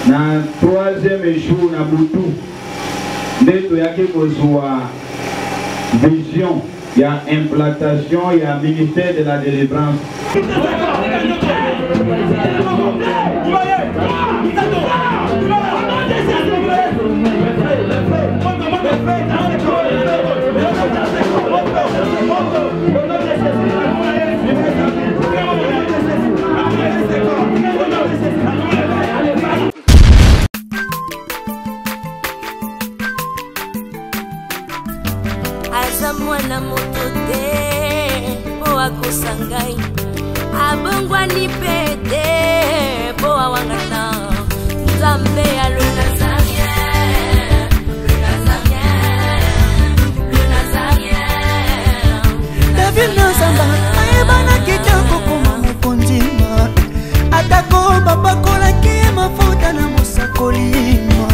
Na troisième jour na butu ndeto yake kozwa vision ya implantation ya ministère de la délivrance. Mwana moto te po akosangai abongwani pete po awangana Nzambe ya le Nazarien, le Nazarien, le Nazarien. David Nazamba ayebana kitoko koma mukondima atako babakola ki mafuta na musakolima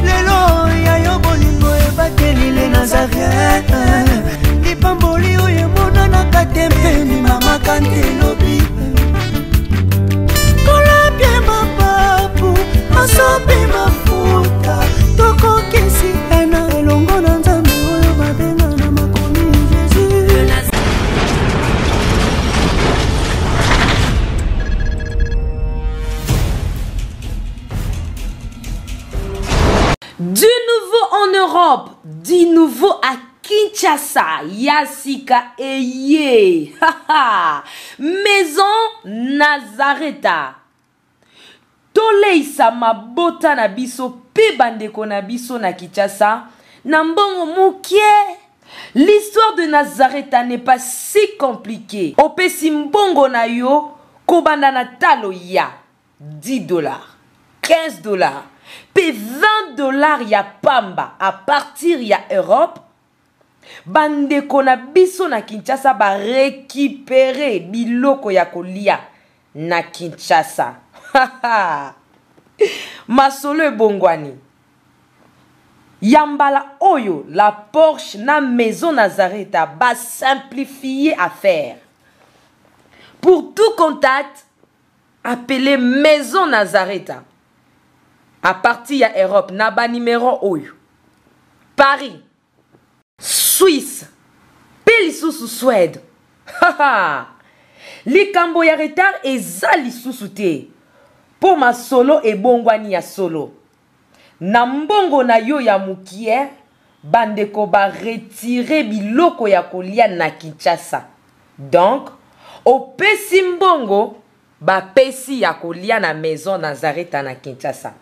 lelo ya yo bolingo ebakeli le Nazarien. Pamboli oye mona na katempeni mama kantelobi kola pie mapapu masope mafuta toko kesi ena elongo na Nzambe oyo babenga na makomi Jésus. Du nouveau en Europe, du nouveau à Kinshasa, Yasika Eye, Maison Nazareta. Toleisa mabota na biso pe bandeko na biso na Kinshasa, na mbongo mukie. L'histoire de Nazareta n'est pas si compliquée. Opesi mbongo na yo, kobanda na talo ya $10, $15, pe $20 ya pamba à partir ya Europe. Bandeko na biso na Kinshasa ba récupérer biloko ya kolia na Kinshasa. Masolo bongwani. Yambala oyo la Porsche na Maison Nazareta ba simplifier affaire. Pour tout contact, appelez Maison Nazareta. À partir ya Europe na ba numéro oyo. Paris, Suisse, Pelisusu Suède. Likambo ya retard eza lisusu te. Po ma solo e bongwani ya solo. Na mbongo na yo ya mukie, bandeko ba retirer biloko ya kolia na Kinshasa. Donc, opesi mbongo ba pesi ya kolia na Maison Nazareta na Kinshasa.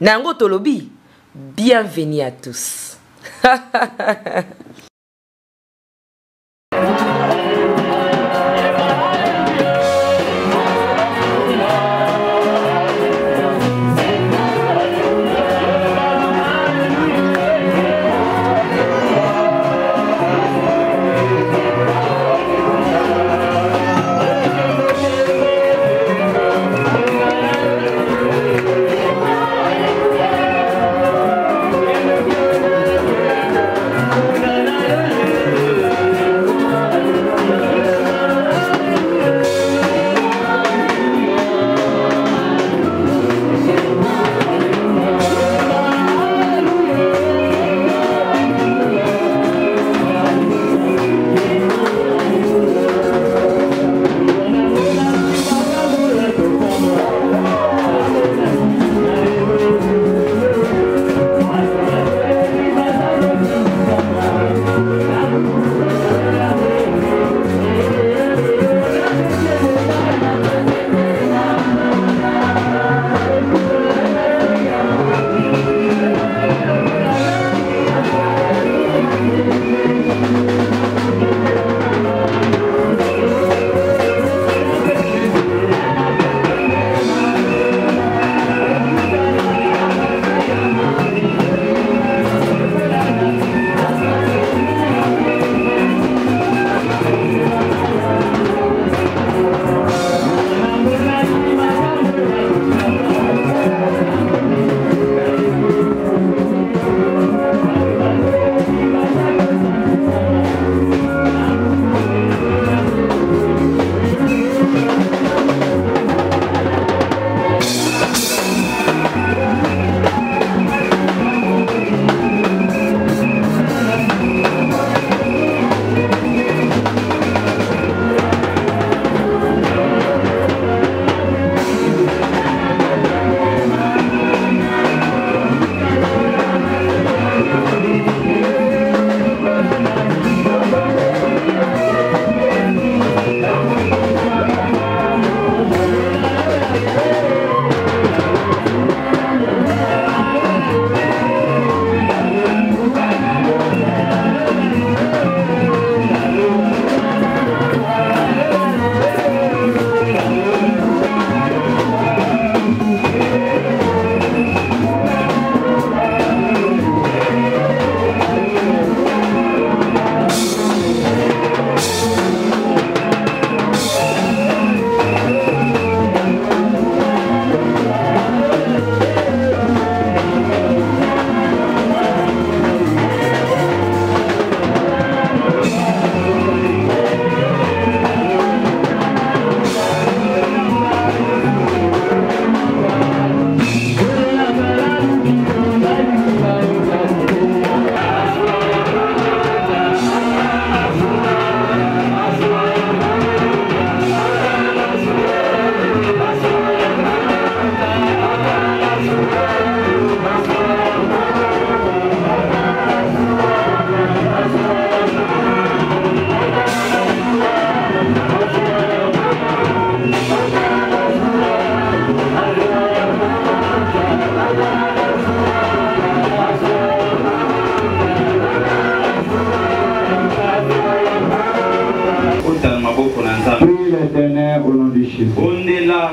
Nango tolobi, bienvenue à tous.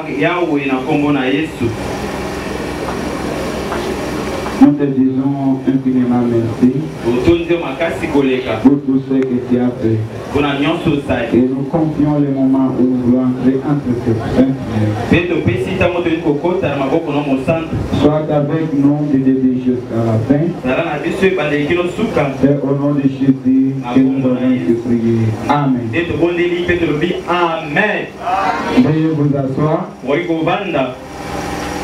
Yahweh na kombo na Yesu. Nous te disons infiniment merci pour tout ce que tu as fait. Et nous confions les moments où nous voulons entrer entre tes saintes mains. Sois avec nous du début jusqu'à la fin. C'est au nom de Jésus que nous allons te prier. Amen. Veuillez vous asseoir.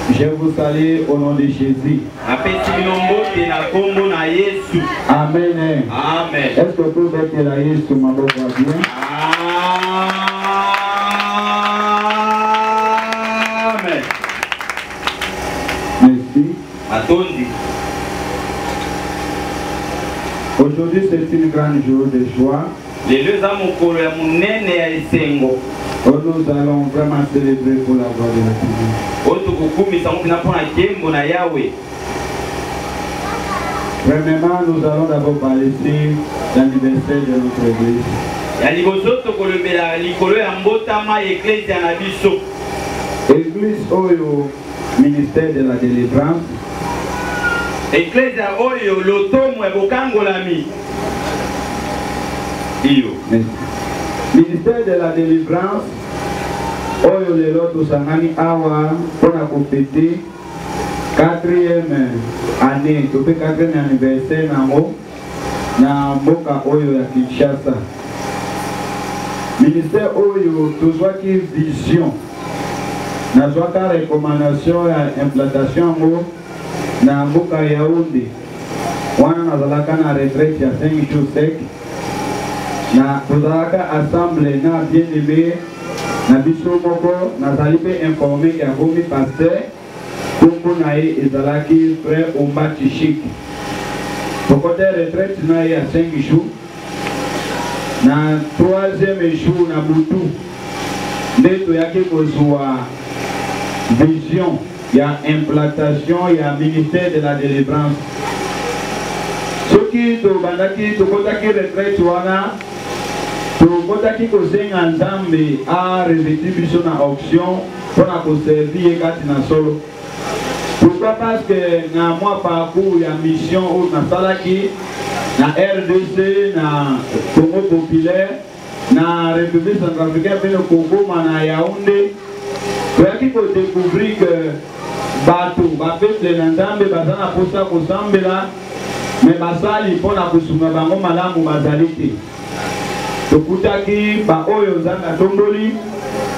Je vous salue au nom de Jésus. Amen. Amen. Est-ce que vous pouvez que la Jésus m'a bien? Amen. Merci. Aujourd'hui, c'est une grande jour de joie. Nous allons vraiment célébrer pour la gloire de la Seigneur. Premièrement, nous allons d'abord parler de l'anniversaire de notre église. Église Oyo, ministère de la délivrance. Ecclesia Oyo, l'automne et Bokangolami. Ministère de la délivrance. Oyo le loto sangani awa pour la fêter 4e année, tout 4e anniversaire na mboka Oyo ya Kinshasa. Ministère Oyo tozwa ki vision na zwaka recommandation ya implantation na mboka Yaoundé. Wana nazalaka na retraite ya 5 jours sec. Na tozalaka assemblée na bien-aimé na biso moko nazali pe informé ya komi pasteur kombo na ye ezalaki frère Omba Tchik. Tokote retraite na ye ya 5 jours. Na 3e jour na butu nde toyaki kozwa vision ya implantation ya ministère de la délivrance. Soki tobandaki tokotaki retraite wana tokotaki kosenga Nzambe a revêtir biso na option pour na koservir kati na solo. Pourquoi? Parce que na moi parcours ya mission ou na salaki na RDC, na Congo populaire, na République centrafricaine, pe le Congo, na Yaoundé, toyaki ko découvrir que bateau, bapeuple na Nzambe bazana posa kosambela, mais basali pona kosunga bango malamu bazali te. Tokutaki ba oyo Nzambe atomboli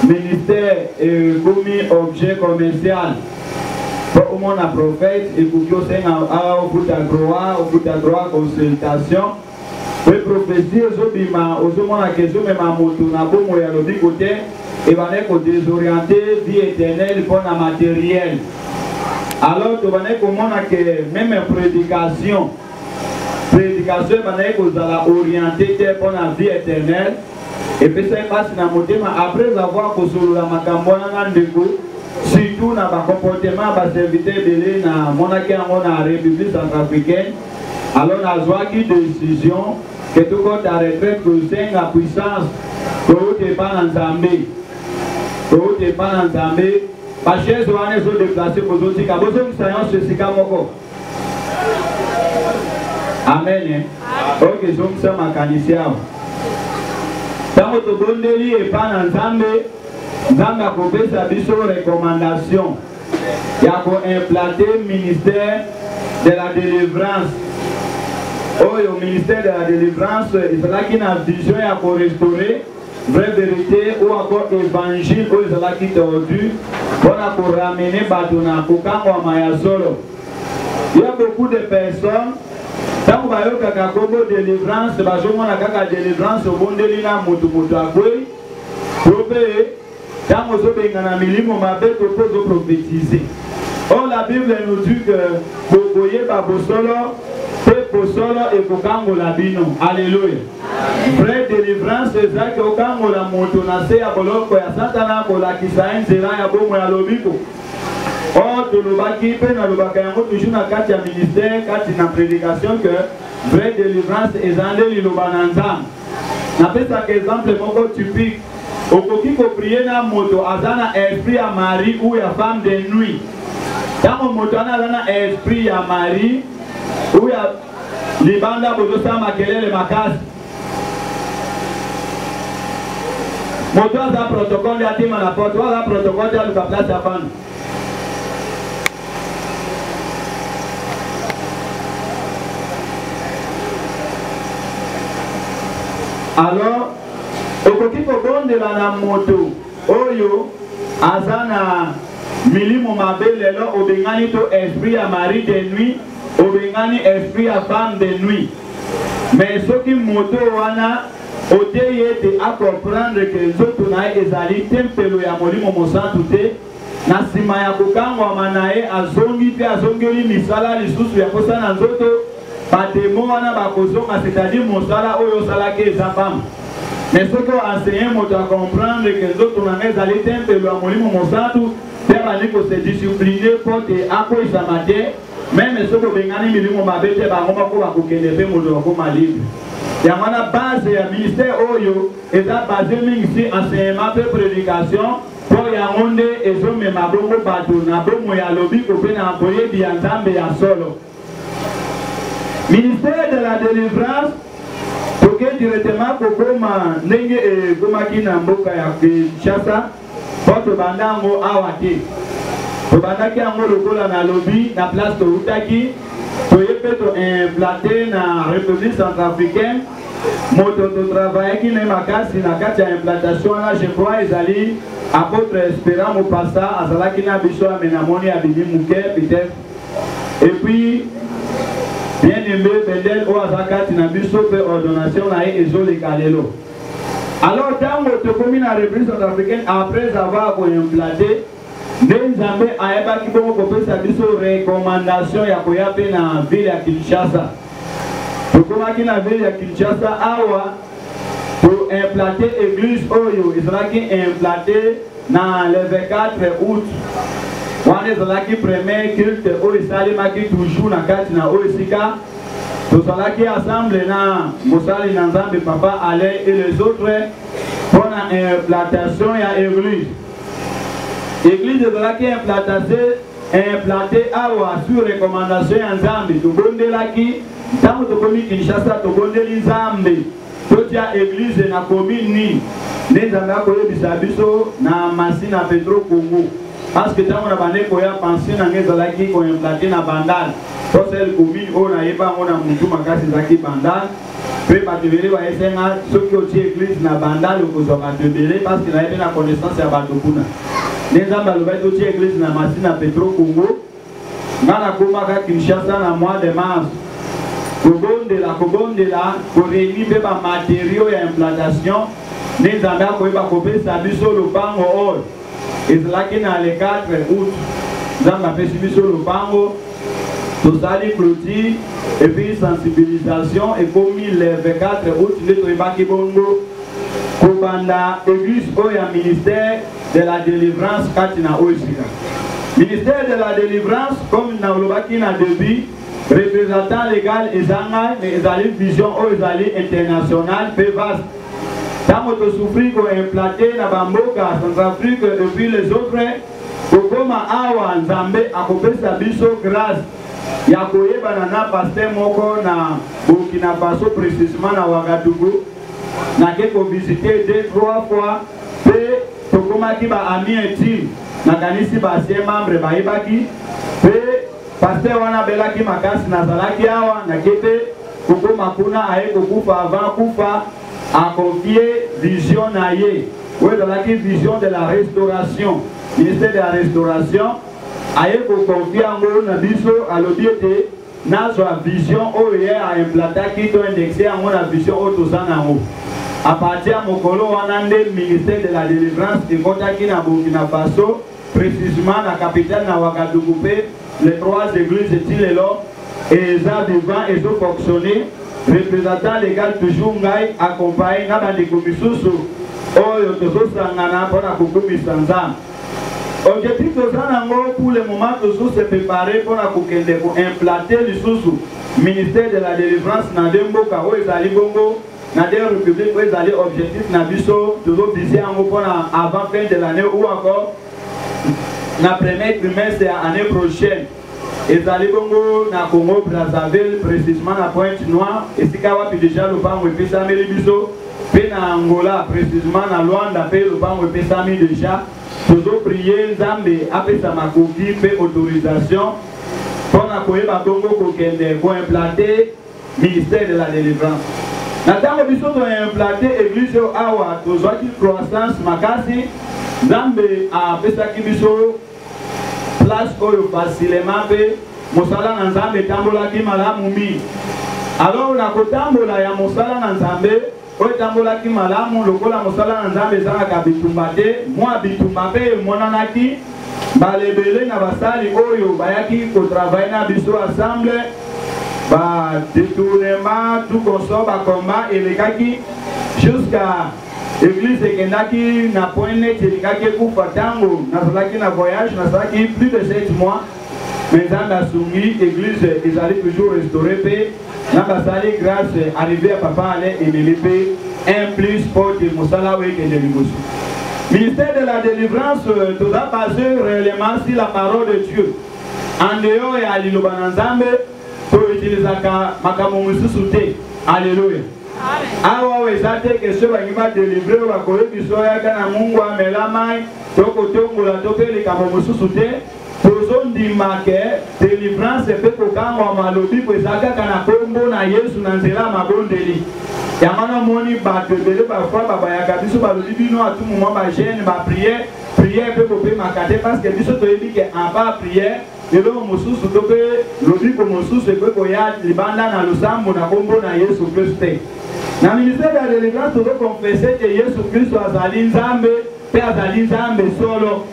ministère komi objet commercial. Pour au monde prophète et pour que c'est au bout de droit consultation. Le prophétie aux hommes à question mais ma moto na bon moyen de côté et va être désorienté vie éternelle pour la matériel. Alors tu vas être comment que même prédication va être orientée pour la vie éternelle et puis ça passe dans mon thème après avoir consolé la macambona ndeko. Surtout dans le comportement de serviteur de la République centrafricaine, alors on a une décision que tout le monde a retraite que c'est la puissance que vous n'êtes pas dans Zambé. Que vous n'êtes pas dans Zambé. Parce que vous avez déplacé pour vous dire que vous avez ceci comme vous. Amen. Ok, je vous ai mécanicien. Quand vous n'êtes pas dans Zambé, Nzambe akopesa biso recommandation ya ko implanter ministère de la délivrance. Oyo ministère de la délivrance ezalaki na vision ya ko restaurer vraie vérité ou encore évangile oyo ezalaki tordu pona ko ramener bato na kokangwama ya solo. Il y a beaucoup de personnes tango bayokaka kombo délivrance bazomona kaka délivrance obondeli na motu akwe probe. Quand vous avez un milimo, ma bête peut prophétiser. Or, la Bible nous dit que vous voyez Babosolo, Peposolo et Kokango Labino. Alléluia. Vraie délivrance, c'est ça que Kokango la montonase à Boloko, à Santana, Bola Kisaïn, Zera, à Bomo, à Lobiko. Or, tout le baki, Pena, le Bakayango, toujours dans le ministère, quand il y a une prédication que vraie délivrance est en l'Ilobananzam. N'appelle ça qu'exemple, mon typique. okoki ko prier na moto azana esprit ya mari ou ya femme de nuit. Tango moto ana esprit ya mari ou ya libanda bozo sa makelele makasi. Moto aza protocole ya tima na porte, aza protocole ya luka place ya femme. Alors, okoki kobondela na moto oyo azana milimo mabe lelo obengani to esprit ya mari de nuit, obengani esprit ya femme de nuit. Mais soki moto wana oteye te a comprendre que nzoto na ezali tempelo ya molimo mosantu te, na sima ya kokangwama na ye azongi pe azongeli misala lisusu ya kosala nzoto, bademo wana bakozonga, c'est-à-dire mosala oyo osalaki eza femme. Mais ce que enseigne moto a comprendre que nzoto na ezali tempelo ya molimo mosantu te bandi kose discipliner po te akoyisama te, même soki obengani milimo mabe te bango moko bakokende mpe moto bakoma libre. Yango na base ya ministère oyo eza basé mingi si enseignement pe prédication po yango nde ezomema bongo bato na bomo ya lobiko mpe na boyebi ya nzambe ya solo. Ministère de la délivrance toke directement kokoma ndenge ekomaki na mboka ya Kinshasa po tobanda yango awa te. Tobandaki yango lokola na lobi na place toutaki toye pe to implanté na République centrafricaine. Moto to travaille qui n'est makasi na kati ya implantation là, je crois ezali apôtre Espérant Mopassa azalaki na biso amenamoni ya bini muke peut-être. Et puis bien aimé Bendel o azakati na biso pe ordonnation na ye ezoleka lelo. Alors tango tokomi na République centrafricaine après avoir implanté Nzambe ayebaki bongo kopesa biso recommandation ya koya pe na ville ya Kinshasa. Tokomaki na ville ya Kinshasa awa to implanter église oyo ezalaki implanté na le 24 août. Wana ezalaki premier culte oyo esalemaki toujours na kati na oyo esika tozalaki assemble na mosali na Nzambe Papa Alain et les autres pour na implantation ya église. Église ezalaki implanté awa sur recommandation ya Nzambe. Tobondelaki ntango tokomi Kinshasa tobondeli Nzambe totia église na commune ni nde Nzambe akoyebisa biso na Masina Petro Congo, parce que ntango na bande koya pension na nge ezalaki koimplanté na Bandal po sele commune oyo nayeba yango na mutu makasi ezalaki Bandal. Mpe bato ebele bayesenga soki otie église na Bandal okozwa bato ebele parce que nayebi na connaissance ya bato kuna. Nde Nzambe alobaki totie église na Masina Petro Congo. Nga nakomaka Kinshasa na mois de mars kobondela koreuni mpe bamaterio ya implantation. Nde Nzambe akoyeba kopesa biso lopango oyo ezalaki na le 4 août. Nzambe apesi biso lopango tosali clôture et puis sensibilisation ekomi le 24 août nde toyebaki bongo kobanda église oyo ya ministère de la délivrance kati na oyo esika. Ministère de la délivrance comme nalobaki na début représentant légal ezanga mais ezali vision oyo ezali international pe vaste. Tango tosufri koimplanté na bamboka Centrafrique et puis les autres kokoma awa Nzambe akopesa biso grâce ya koyebana na pasteur moko na Burkina Faso précisément na Ouagadougou nake kovisite 2-3 fois pe tokomaki ba ami intime nakanisi ba ancien membre bayebaki pe pasteur wana belaki makasi nazalaki awa nakete kokoma kuna aye kokufa avant kufa akonfie vision na ye oyo ezalaki vision de la restauration, ministère de la restauration aye kokonfie yango na biso alobi ete nazwa vision oyo ye aimplantaki to indexe yango na vision oyo toza nango. A partir ya mokolo wana nde ministère de la délivrance ekotaki na Burkina Faso précisément na capitale na Ouagadougou pe les 3 églises etilelo eza devant ezofonctionner. Représentant légal toujours ngai accompagne na bandeko misusu oyo tozosangana mpona kokumisa Nzambe. Objectif toza nango pour le moment toujours se préparer mpona kokende koimplanter lisusu ministère de la délivrance na nde mboka oyo ezali bongo dans des républiques où ils allaient objectif na biso toujours viser en avant fin de l'année ou encore la première trimestre de l'année prochaine. Ils allaient na Congo Brazzaville précisément na Pointe-Noire et si kawa déjà le banc et pesa meli biso pe na Angola précisément na Luanda pe le banc et pesa mi déjà toujours prier Nzambe apesa makoki pe autorisation pour na koyeba bongo kokende ko implanter ministère de la délivrance. Natanga biso to implanter église awa to zwaki croissance makasi Nzambe apesa ki biso place oyo facilement pe mosala na Nzambe tambola ki malamu mi. Alors na kotambola ya mosala na Nzambe oyo tambola ki malamu lokola mosala na Nzambe ezalaka bitumba te mwa bitumba pe emonanaki balebele na basali oyo bayaki kotravaille na biso ensemble ba détournement tout consort ba combat elekaki jusqu'à église ekendaki na point net elekaki kufa tango nazalaki na voyage nazalaki plus de 7 mois mais Nzambe asungi église ezali toujours restaurée pe na basali grâce arrivé à papa ale emeli pe un plus pour de mosala oyo ekende liboso. Ministère de la délivrance doit baser réellement sur la parole de Dieu. En dehors ya liloba na Nzambe to utilizaka makambo mususu te. Alléluia. Awa wezate que ce bangi ba délivrer ba koyo biso ya kana Mungu amela mai to kotongola to pele kamo mususu te. Tozondima ke délivrance pe kokangwa malobi po ezaka kana kombo na Yesu na nzela mabondeli. Yamana moni bato bele parfois babayaka biso balobi bino à tout moment ba jeune ba prière pe kopé makate parce que biso toyebi ke en bas prière lelo mosusu to pe lobi ko mosusu pe ko ya libanda na lusambo na kombo na Yesu Kristo. Na ministère de la délivrance to confesser que Yesu Kristo azali Nzambe pe azali Nzambe solo.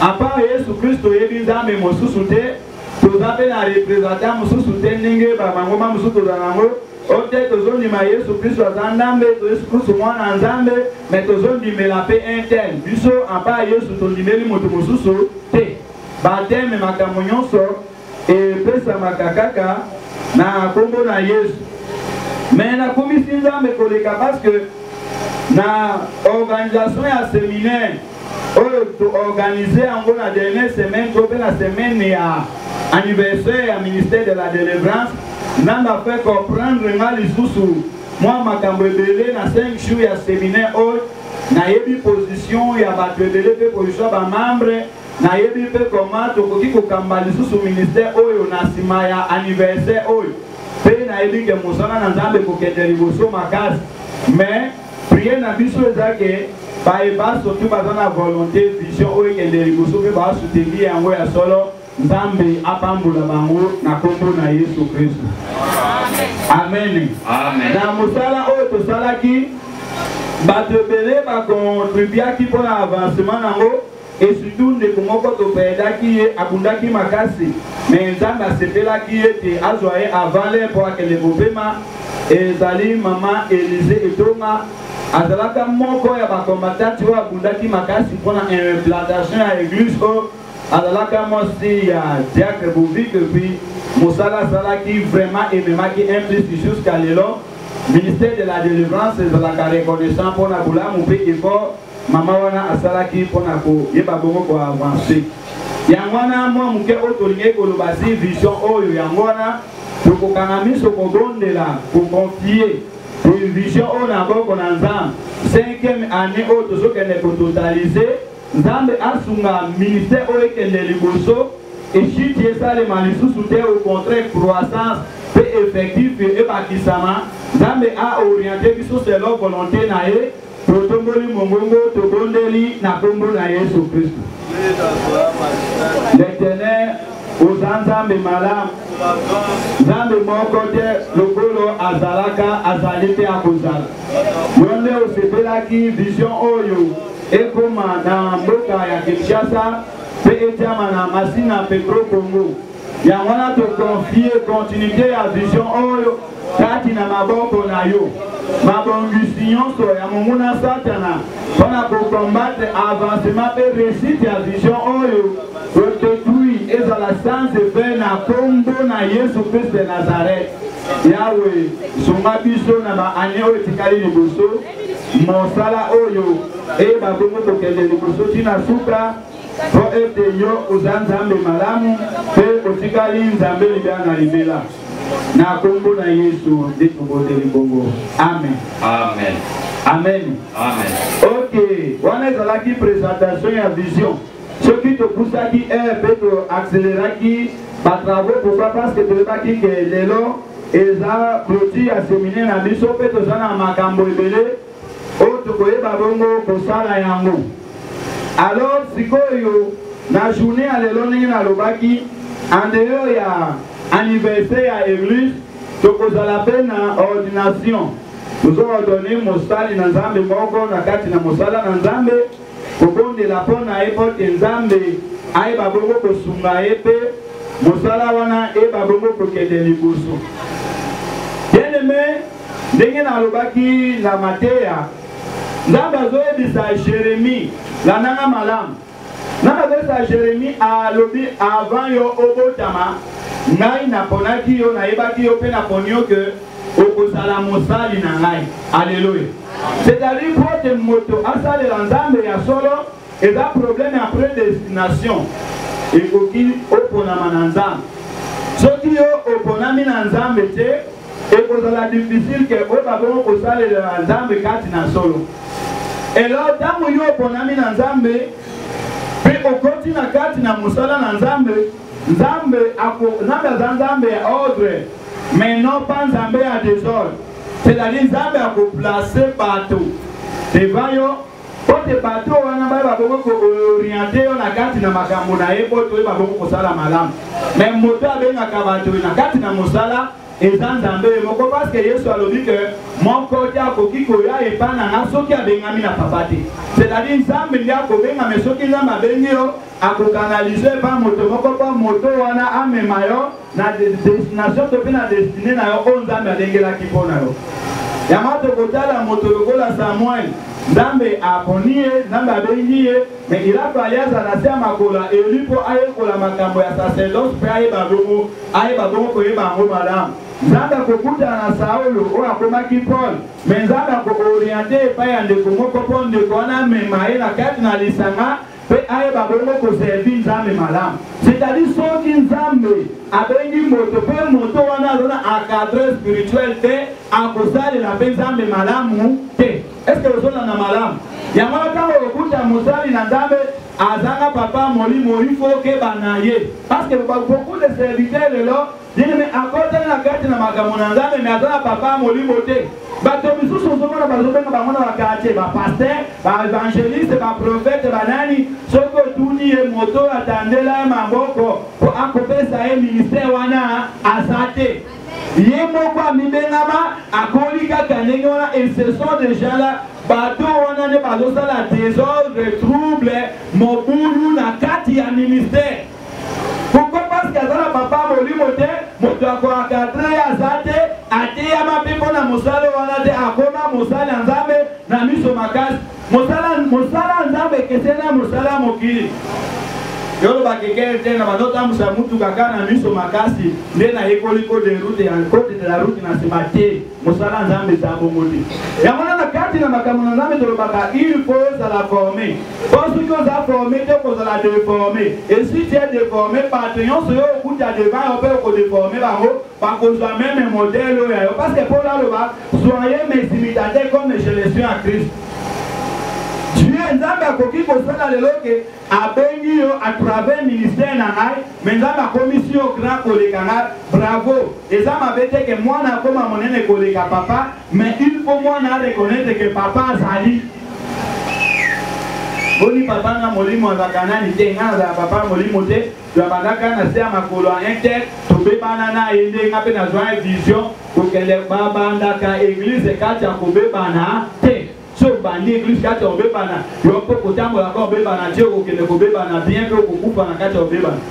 À part Yesu Kristo yebi Nzambe mosusu te tozape na représentant mosusu te ndenge ba mangoma mosusu zanango. Ote tozondima Yesu Kristo aza Nzambe to Yesu Kristo mwana Nzambe mais tozondimela pe intel biso apa Yesu tondimeli moto mosusu te bateme makambo nyonso epesamaka kaka na kombo na Yesu mais nakomisi Nzambe koleka parce que na organisation ya séminaire oyo toorganize yango na dernière semaine to pe na semaine ya anniversaire ya ministère de la délivrance. Nanda fait comprendre nga lisusu moi makambo ebele na 5 jours ya séminaire oyo na yebi position ya bato ebele pe position ba membre na yebi pe comment tokoki kokamba lisusu ministère oyo na sima ya anniversaire oyo pe na yebi ke mosala na Nzambe kokende liboso makasi mais prier na biso ezake baeba surtout baza na volonté vision oyo ekende liboso pe basoutenir yango ya solo Nzambe apambola bango na kombo na Yesu Kristo. Amen. Amen. Na mosala oyo tosalaki bato ebele bakontribuaki mpona avancement nango et surtout ndeko moko topedaki ye abundaki makasi mais Nzambe asepelaki ye te azwa ye avant le mpo akende mopema ezali mama Élise Etonga azalaka moko ya bakombatati oyo abundaki makasi mpona implantation ya église oyo azalaka mwasi ya diacre Bovik puis mosala salaki vraiment ememaki implici jusqu'à lelo ministère de la délivrance ezalaka reconnaissant mpona bolamu mpe effort mama wana asalaki mpona koyeba bongo koavance yango wana mwa moke oyo tolingi koloba si vision oyo yango wana tokokanga miso kobondela koconfie vision oyo na boko na Nzambe 5e année oyo tozokende kototalize Nzambe asunga ministère oyo ekende liboso eshiti esalema lisusu te au contraire croissance pe effectif ebakisama Nzambe a orienté biso selon volonté na ye totomboli mongongo tobondeli na kombo na Yesu Kristo. L'Éternel oza Nzambe malamu Nzambe moko te lokolo azalaka azali te akozala yo nde osepelaki vision oyo ekoma na mboka ya Kinshasa pe etiama na Masina Petro Congo yango wana tokonfie continuité ya vision oyo kati na maboko na yo mabongisi nyonso ya monguna Satana mpona kokombatre avancement pe réussite ya vision oyo otetui ezala sans effet na kombo na Yesu Kristo de Nazareth Yahweh sunga biso na ba ane oyo tikali liboso mosala oyo e babongo tokende liboso tina suka po ete yo oza nzambe malamu pe otikali nzambe libya na libela na kombo na Yesu nde tobondeli bongo. Amen. Amen. Amen. Amen. Ok, wana ezalaki présentation ya vision soki topusaki pe toaccéléraki batravaux. Pourquoi? Parce que tolobaki ke lelo eza clôture ya séminaire na biso pe toza na makambo ebele oyo tokoyeba bongo kosala yango. Alors sikoyo na journée ya lelo ndenge nalobaki en dehors ya anniversaire ya église tokozala pe na ordination. Tozoordonne mosali na nzambe moko na kati na mosala na nzambe kobondela mpo na ye po te nzambe ayeba bongo kosunga ye pe mosala wana eyeba bongo kokende liboso. Bien-aimé, ndenge nalobaki na mateya nzambe azoyebisa Jérémie la nanga malamu. Nanga azoyebisa Jérémie alobi avant yo obotama ngai naponaki yo nayebaki yo pe naponi yo ke okozala mosali na ngai. Alléluia. C'est-à-dire pour te moto asalela nzambe ya solo eza problème ya prédestination ekoki oponama na nzambe. Soki yo oponami na nzambe te ekozala difficile ke oyo babongo kosalela nzambe kati na solo. Elo ntango yo oponami na nzambe pe okoti na kati na mosala na nzambe, nzambe aza nzambe ya ordre mais non pas nzambe ya désordre. C'est-à-dire nzambe akoplace bato devant yo po te bato wana bayeba bongo kooriente yo na kati na makambo na ye po toyeba bongo kosala malamu. Mais moto abengaka bato na kati na mosala eza nzambe moko parce que Yesu alobi ke moko te akoki koya epai na nga soki abengami na papa te. C'est-à-dire nzambe nde akobenga me soki nzambe abengi yo akokanalize epai moto moko mpo moto wana amema yo na destination to mpe na destine na yo oyo nzambe alengelaki mpo na yo. Yango tokotala moto lokola Samuel nzambe aponi ye nzambe abengi ye me il a fallu azala se ya makolo Eli mpo ayekola makambo ya sacerdoce mpe ayeba bongo koyeba yango malamu. Nzambe akokutana na Saulo oyo akomaki Paul me nzambe akooriente epai ya ndeko moko mpo ndeko wana amema ye na kati na lisanga mpe ayeba bongo koservi nzambe malamu. C'est-à-dire soki nzambe abengi moto mpe moto wana azona encadre spirituel te akosalela mpe nzambe malamu te. Est-ce que ozolanda malamu? Yango ntango okuta mosali na nzambe azanga papa molimo il faut okeba na ye parce que beaucoup de serviteurs lelo dineme akotani na kati na makambo na nzambe me azana papa molimo te. Bato misusu ozomona bazobenga bango na bakarte bapaster baévangéliste baprofete banani soki otuni ye moto atandela ye maboko po akopesa ye ministère wana aza te. Ye moko amibengama akoli kaka ndenge wana et ce sont des gens là bato wana nde bazosala désordre trouble mobulu na kati ya ministère. Pourquoi? Parce que azala papa molimo te moto akoencadre ye aza te ateyama mpe mpo na mosala wana te akoma mosala ya nzambe na miso makasi. Mosala nzambe ekeseni na mosala mokili yolo bakekele te na bazotambusa mutu kaka na miso makasi nde nayekoli code de la route na nsima te mosala nzambe eza bongo te. Yango na kati na makambo na nzambe tolobaka il faut ozala forme po soki oza forme te okozala déforme et si tu es déforme bato nyonso yo okuta devant yo mpe okodeforme bango bakozwa meme modele oyo ya yo parce que Paul aloba soyez mes imitateurs comme je le suis en Christ. Nzambe akoki kosala lelo ke abengi yo à travers ministère na ngai me nzambe akomisi yo grand koleka ngai bravo. Eza mabe te ke mwana akoma monene koleka papa mais il faut mwana reconnaître que papa azali boni papa na molimo azaka nani te nga azala papa molimo te twabandaka na se ya makolo ya inter tobebana na ye ndenga mpe nazwa vision kokende babandaka église kati ya kobebana te. So bandi église kati obebana yo po kotambola ko obebana te okende kobebana bien que okufa na kati obebana.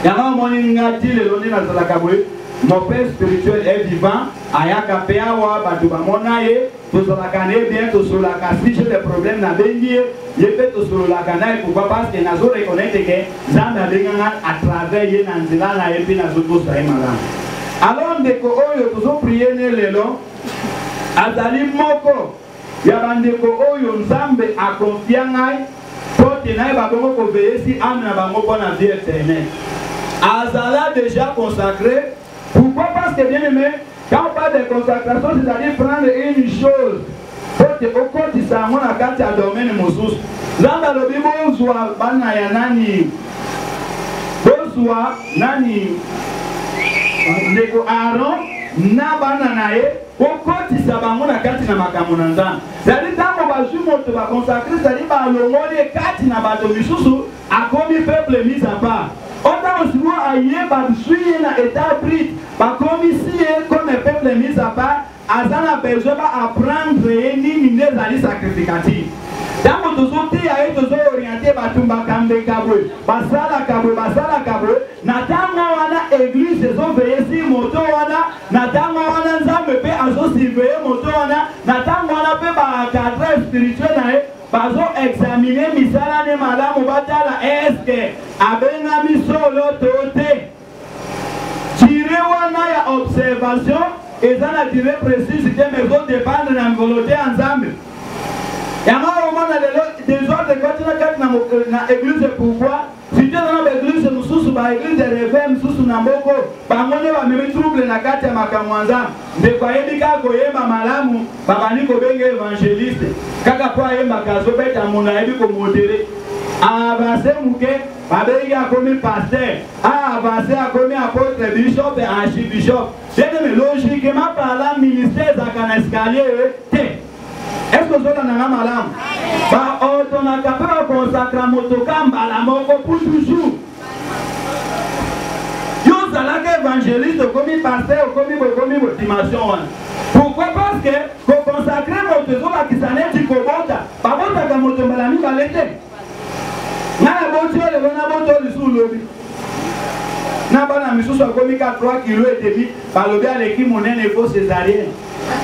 Yango moni ngati lelo ndi nazalaka boye mon père spirituel est vivant ayaka pe awa bato bamona ye tozalaka ne bien tosolaka si j'ai des problèmes na bengi ye pe tosololaka na ye. Pourquoi? Parce que nazo reconnaître que nzambe abenganga à travers ye na nzela na ye mpe nazokosala ye malamu. Alors ndeko oyo tozo prier ne lelo azali moko ya bandeko oyo nzambe akonfia ngai pote naye babongo koveye si ame na bango mpona vie éternelle. Azala déjà consacré. Pourquoi? Parce que bien aimé, quand on parle de consacration, c'est-à-dire prendre une chose pote okotisa yango na kati ya domaine mosusu. Nzambe alobi bozwa bana ya nani, bozwa nani ndeko Aaron na bana na ye okotisa bango na kati na makambo na Nzambe. C'est-à-dire ntango bazwi moto baconsacre, c'est-à-dire balongoli kati na bato misusu akomi peuple mis à part. Autant aussi aye bazwi na état brite bakomi si comme peuple mis à part, azana besoin apprendre nini ndezali sacrificatif. Tango tozote aye tozo orienté batumba kambe kabwe basala kabwe na tango wana église ezoveye si moto wana na tango wana nzambe pe azosiveye moto wana na tango wana pe bacadre spirituel na ye bazo examiner misala ne malamu batala eske abengami solo tote tire wana ya observation ezana dire précise te mais zo dépendre na volonté ensemble. Et à un moment, des autres côtés na église, pourquoi? Si tu es dans l'église, nous sommes dans l'église de réveil, nous sommes dans Boko, Bangoné va même trouble na kati ya makamwanza. De quoi yebika koyemba malamu, babani kobenge évangéliste. Kaka kwa yemba kazo beta mona yebi ko modéré. Avancer muke, babenge akomi pasteur, avancer akomi apôtre bishop et archibishop. C'est de logiquement parlant ministère zakana escalier te. Est-ce que vous avez un malam? On a capable de consacrer motokamba la moko pour toujours. Yo zalaka évangéliste comme pasteur comme dimension. Pourquoi? Parce que pour consacrer motozola qui s'en est kobota, pas bota ka motombala mi balete. Na boto le na boto le sous lobby. Na bana misusu akomi 3 kg et demi, par le bien l'équipe monnaie il faut césarienne.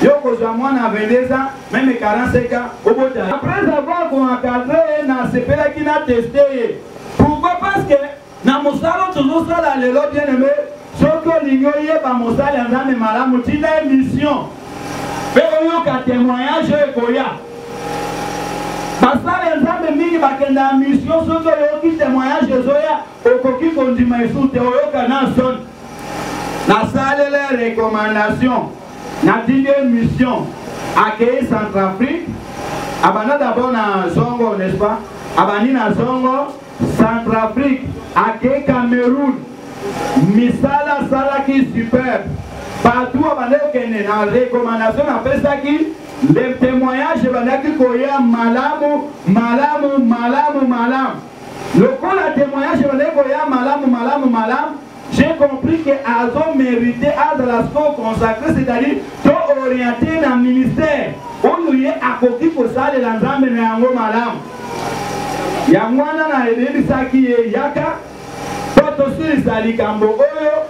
Yo kozwa mwana 22 ans, même 45 ans, au bout de après avoir encadré, na sepela qui n'a testé. Pourquoi? Parce que na mosalo toujours ça là, le lot bien aimé, soko lingoye ba mosala nzambe malamu tina émission. Pero yo ka témoignage ekoya. Basala nzambe mingi bakenda mission soko yo ki témoignage ezoya okoki kondima esute oyo kana son. Na salle les recommandations. Na dixième mission accueillir Centrafrique. Abana d'abord na Zongo, n'est-ce pas? Abani na Zongo, Centrafrique, accueillir Cameroun. Misala sala qui superbe. Partout abana kene na recommandation après ça qui les témoignages abana qui koya malamu. Le coup la témoignage abana koya malamu. J'ai compris que Azo méritait à de la sport consacré, c'est-à-dire orienté dans le ministère. On lui est à côté pour ça, les ensembles de Yango Madame. Yangwana na Edeli Saki et Yaka, Poto Sili Sali Kambo Oyo,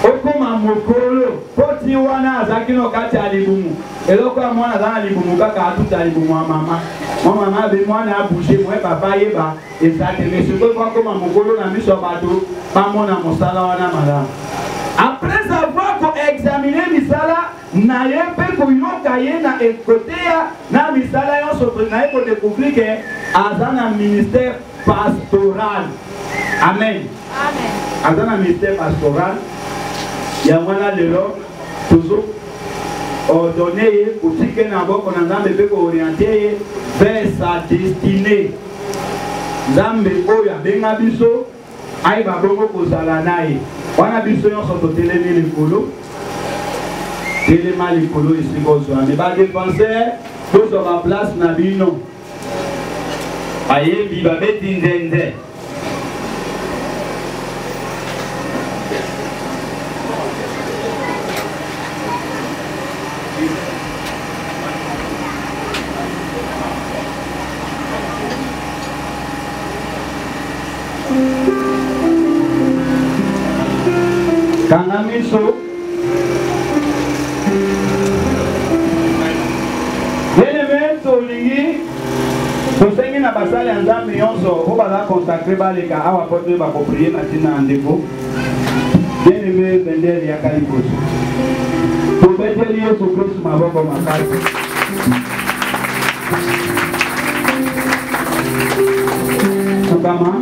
Okoma Mokolo, Poti Wana Zakino Kati Alibumu. Et là, quoi, moi, dans Alibumu, Kaka, tout Alibumu, maman. Moi, maman, moi, na bouché, moi, papa, yeba, et ça, mais surtout, quoi, comme Mokolo, na mis sur bateau, pas mon amosala, wana, madame. Après avoir examiné misala, na yepe ko yoka ye na ekote ya na misala yo so na ko découvrir que azana ministère pastoral. Amen. Amen. Azana ministère pastoral. Ya mwana lelo toujours ordonné pour que na boko na nzambe pe ko orienter vers sa destinée. Nzambe oyo abenga biso ai babongo kozala naye. Wana biso nyonso totelemi likolo telema likolo esi kozwa me badepenser tozwa baplace na bino bayembi babeti nzenze kanga miso bien-aimé tolingi tosengi na basali ya nzambe nyonso po baza consacré baleka awa po toyeba koprie na ntina ya ndeko bien-aimé bendele yaka liboso Tobondeli Yesu Kristo maboko makasi. Kama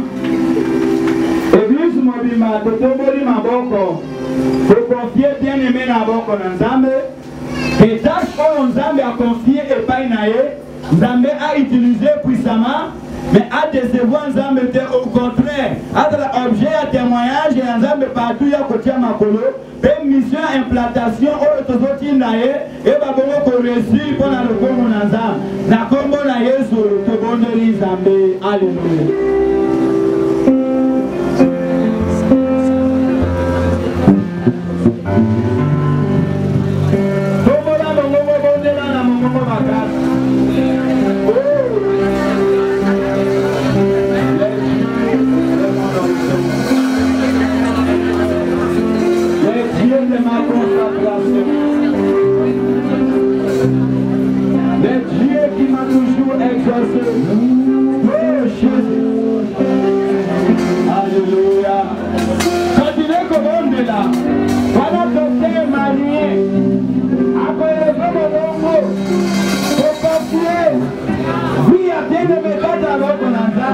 Église mobima totomboli maboko. Pour confier bien aimé na boko na Nzambe. Et tâche oyo Nzambe a confié epai na ye, Nzambe a utilisé puissamment, mais a décevoir Nzambe au contraire. A objet à témoignage et Nzambe partout ya kotia makolo. Pe mission implantation oyo tozoti na ye et babongo ko réussir pour na lokomo na Nzambe. Na kombo na Yesu tobondeli Nzambe. Alléluia. Alléluia. Continuez comme on est là. Voilà docteur marié. Après le bongo, faut confier. Oui, à bien de mes gars d'abord qu'on a ça.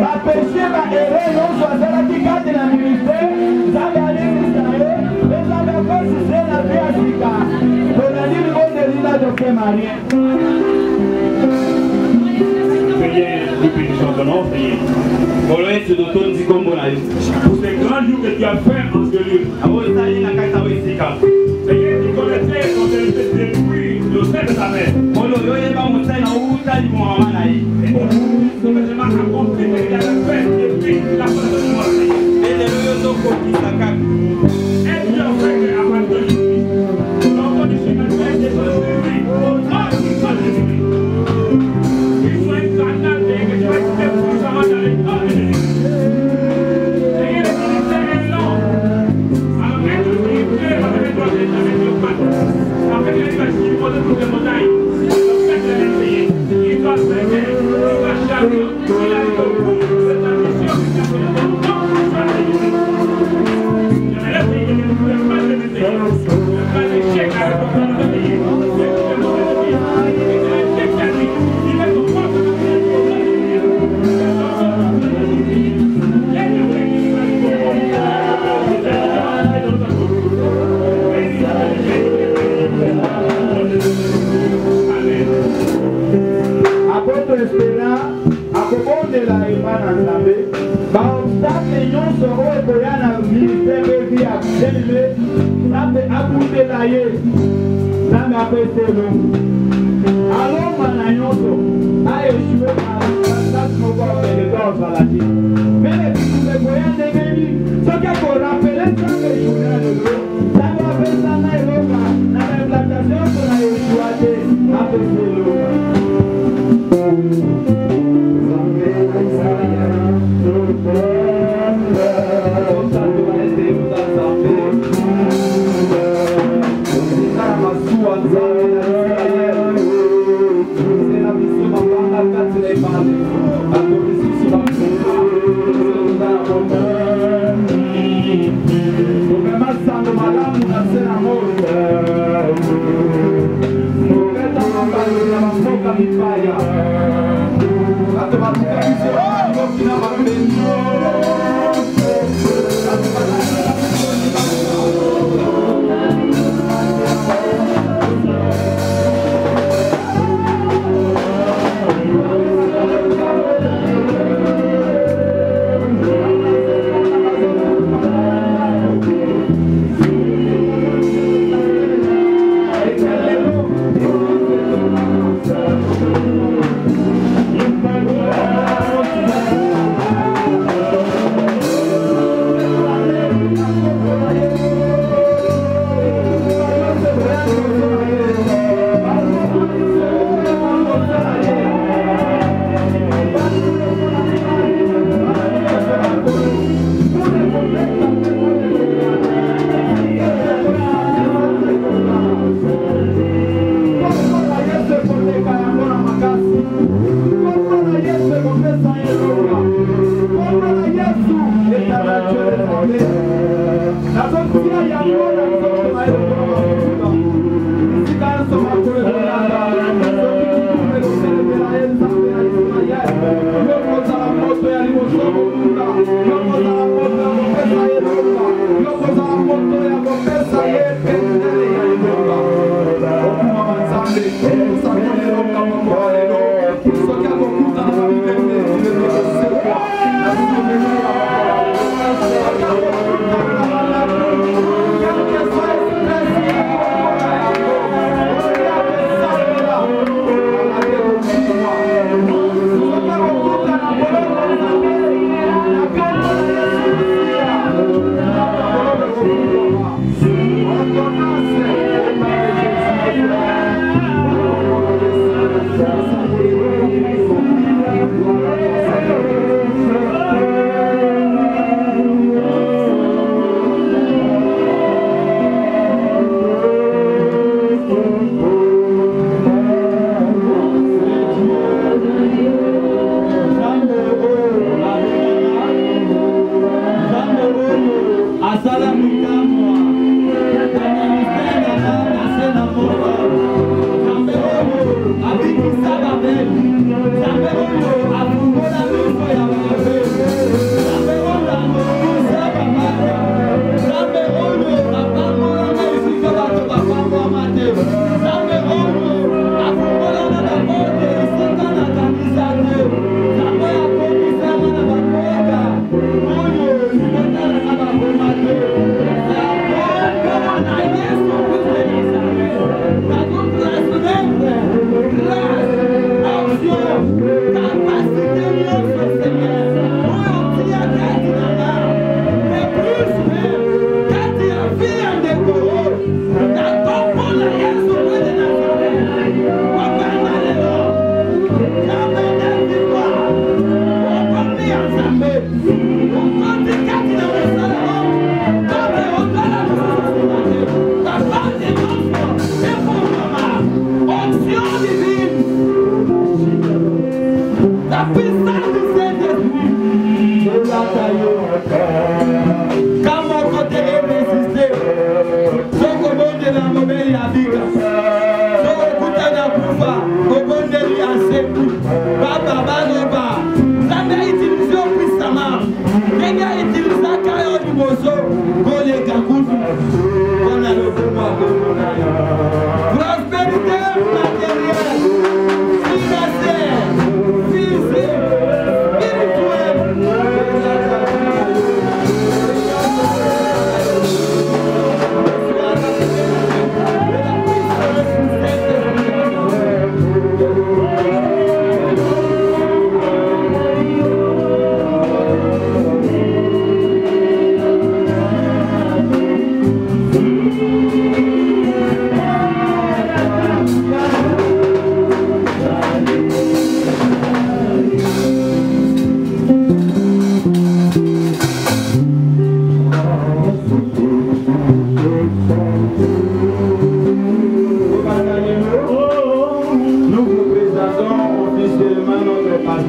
Ma péché, ma erreur, non, soit ça la qui garde la ministère. Ça va aller vous savez. Mais ça va pas si c'est la vie à Sika. On a dit le monde de l'île à docteur marié. Pour ce grand jour que tu as fait en ce lieu, Seigneur, tu connaissais ton depuis le sein de ta mère. Et tu as accompli ce qu'il avait fait depuis la fin de moi. Et tu as fait qu'à partir d'aujourd'hui, ton conditionnel est celui au nom du Saint Jésus. Il soit une canal et que tu vas être puissamment dans les temps de Jésus. Seigneur, le ministère est long. Alors que le ministère va venir dans les avec le pain. Après qu'il va suivre de toutes les montagnes, il va faire de l'essayer. Il va s'aider, il va charger, il a le goût de ta mission qui t'a fait le nom du Saint Jésus. Je me laisse dire que je ne pouvais pas le essayer. Je ne vais pas l'échec à la porte de l'essayer. Je ne vais pas l'essayer. Et je l'échec à lui. Il va se prendre de Apôtre Espérant, akobondela epa na Nzambe, baobstacle nyonso oyo ekoya na ministère evi ya bien-aimé, Nzambe akutela ye, Nzambe apesa elongo. Alomba na nyonso, aeshue basasi moko apeleka ozala te. Mais ebitumba ekoya ndenge nini, soki akorapele Nzambe journée ya lelo, Nzambe apesanga elonga na baimplantation nyonso na Yeshua te, apesa elonga.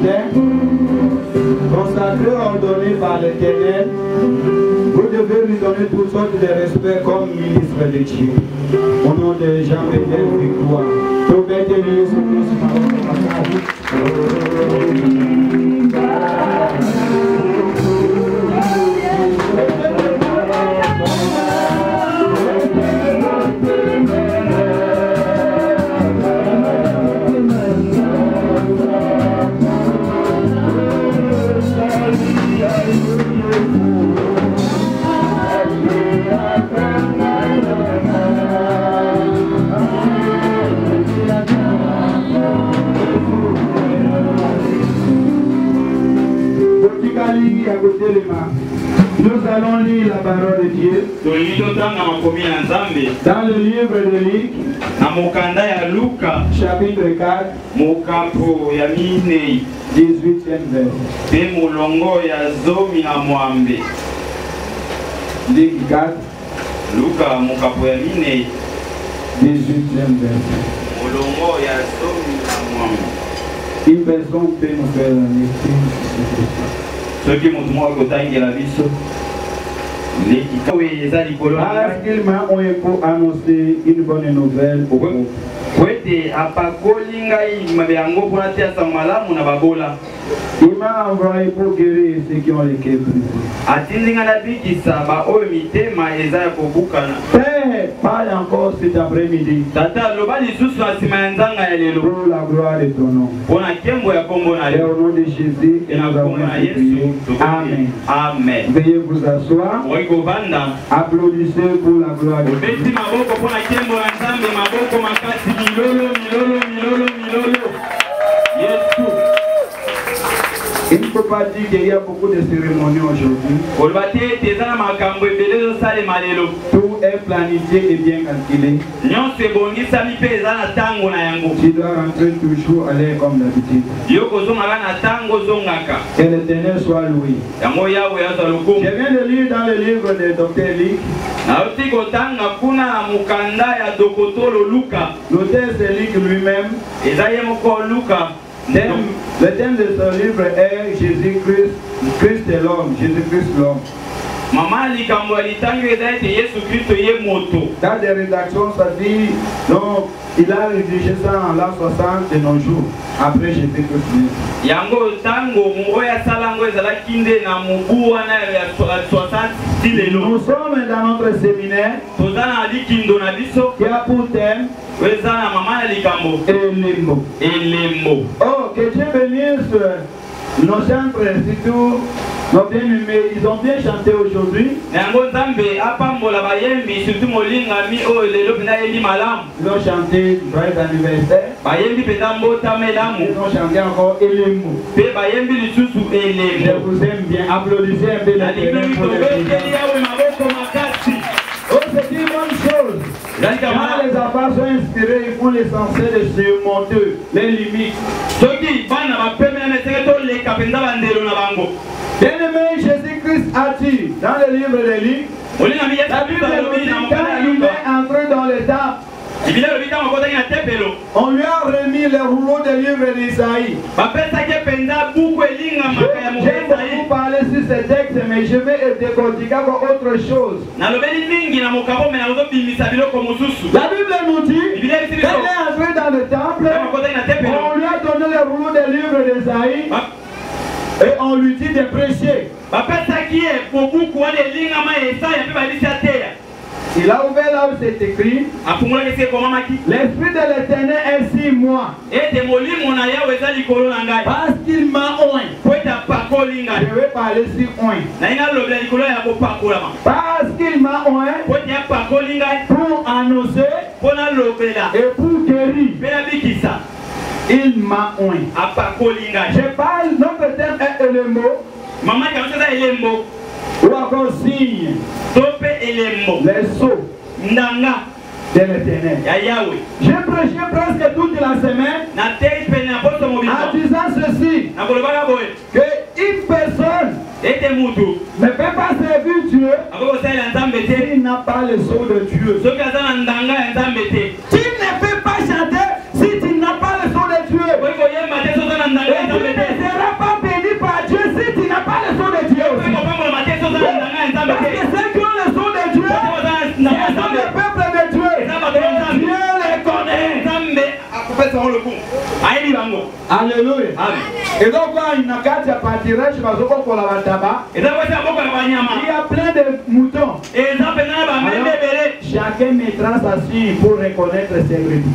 matin, consacré, ordonné par l'Éternel, vous devez lui donner toutes sortes de respect comme ministre de Dieu. Au nom de Jean-Bédel Victoire. Trouvez-le Jésus Nous allons lire la parole de Dieu dans le livre de Luc, chapitre 4, 18e verset. Luc 4, 18e verset. Une personne peut nous faire la lecture. Ce qui montre moi que la vie, parce qu'il m'a annoncé une bonne nouvelle au groupe. Il m'a envoyé pour guérir ceux qui ont les cœurs brisés. Père, parle encore cet après-midi pour la gloire de ton nom. Et au nom de Jésus, et nous avons prié. Amen. Amen. Veuillez vous asseoir. Applaudissez pour la gloire de Dieu. Il ne faut pas dire qu'il y a beaucoup de cérémonies aujourd'hui. Tout est planifié et bien calculé. Tu dois rentrer toujours à l'air comme d'habitude. Que l'Éternel soit loué. Je viens de lire dans le livre de Dr. Luc. L'auteur c'est Luc lui-même. Le thème de ce livre est Jésus-Christ, Christ est l'homme, Jésus-Christ l'homme. Dans des rédactions, ça dit, donc, il a rédigé ça en l'an 60 de nos jours, après Jésus-Christ. Nous sommes dans notre séminaire qui a pour thème Elembo. Oh, que Dieu bénisse nos chantres, surtout nos bien-aimés. Ils ont bien chanté aujourd'hui. Ils ont chanté joyeux anniversaire. Ils ont chanté encore Elembo. Je vous aime bien. Applaudissez un peu la L'église pour les oh, c'est une bonne chose. Quand les affaires sont inspirées, ils font l'essentiel de surmonter les limites. Bien-aimé, Jésus-Christ a dit dans le livre de Luc, la Bible nous dit quand il est entré dans le temple, on lui a remis le rouleau de livre d'Isaïe. J'ai beaucoup parlé sur ce texte, mais je vais décortiquer encore autre chose. La Bible nous dit qu'il est entré dans le temple, on lui a donné le rouleau de livre d'Isaïe et on lui dit de prêcher. Il a ouvert là où c'est écrit. L'Esprit de l'Éternel est sur moi. Parce qu'il m'a oint. Je vais parler sur oint. Parce qu'il m'a oint pour annoncer et pour guérir. Il m'a oint. Je parle, notre thème est Elembo. Ou encore signe. Les sceaux de l'Éternel. J'ai prêché presque toute la semaine en disant ceci, qu'une personne ne peut pas servir Dieu s'il n'a pas le sceau de Dieu. Tu ne peux pas chanter si tu n'as pas le sceau de Dieu. Et tu ne Alléluia. Et donc là, il y a 4 pâtirages, il y a plein de moutons. Alors, chacun mettra sa suie pour reconnaître ses brebis.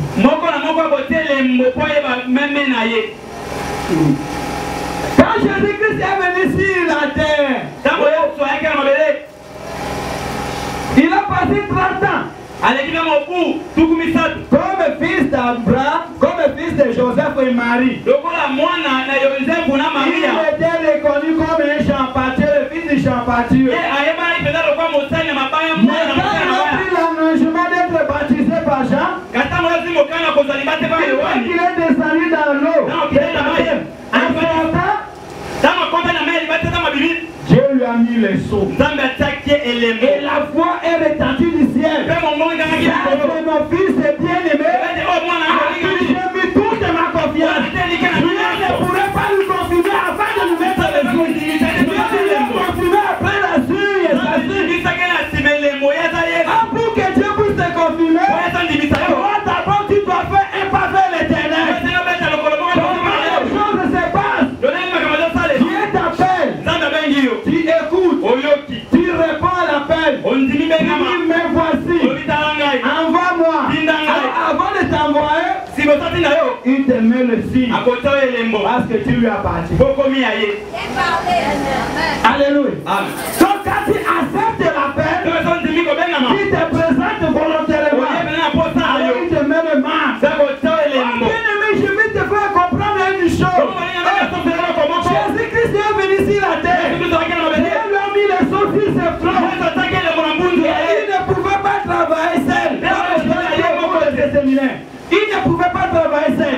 Quand Jésus-Christ est venu sur la terre, il a passé 30 ans comme fils d'Abraham, comme fils de Joseph et Marie. Il était reconnu comme un champatier, le fils du champatier. Mais quand il a pris l'engagement d'être baptisé par Jean, il est descendu dans l'eau. Dieu lui a mis les sceaux. Et la foi est retentie du ciel. C'est mon fils est bien aimé. J'ai mis toute ma confiance. Dieu ne pourrait pas lui confirmer avant de nous mettre les sceaux. Dieu lui a confirmé après la suie. Pour que Dieu puisse te confirmer, d'abord tu dois faire un pas vers l'éternel. Comment les choses se passent? Dieu t'appelle. Tu écoutes. Tu réponds à l'appel. Tu dis, mais voici. Envoie-moi. Avant de t'envoyer, il te met le signe. Parce que tu lui appartiens. Alléluia. Donc quand tu acceptes l'appel, tu te présentes volontairement. Alors il te met le masque. Bien-aimé, je vais te faire comprendre une chose. Jésus-Christ est venu sur la terre. Dieu lui a mis les sceaux sur ses fronts. Il ne pouvait pas travailler seul. Il ne pouvait pas travailler seul.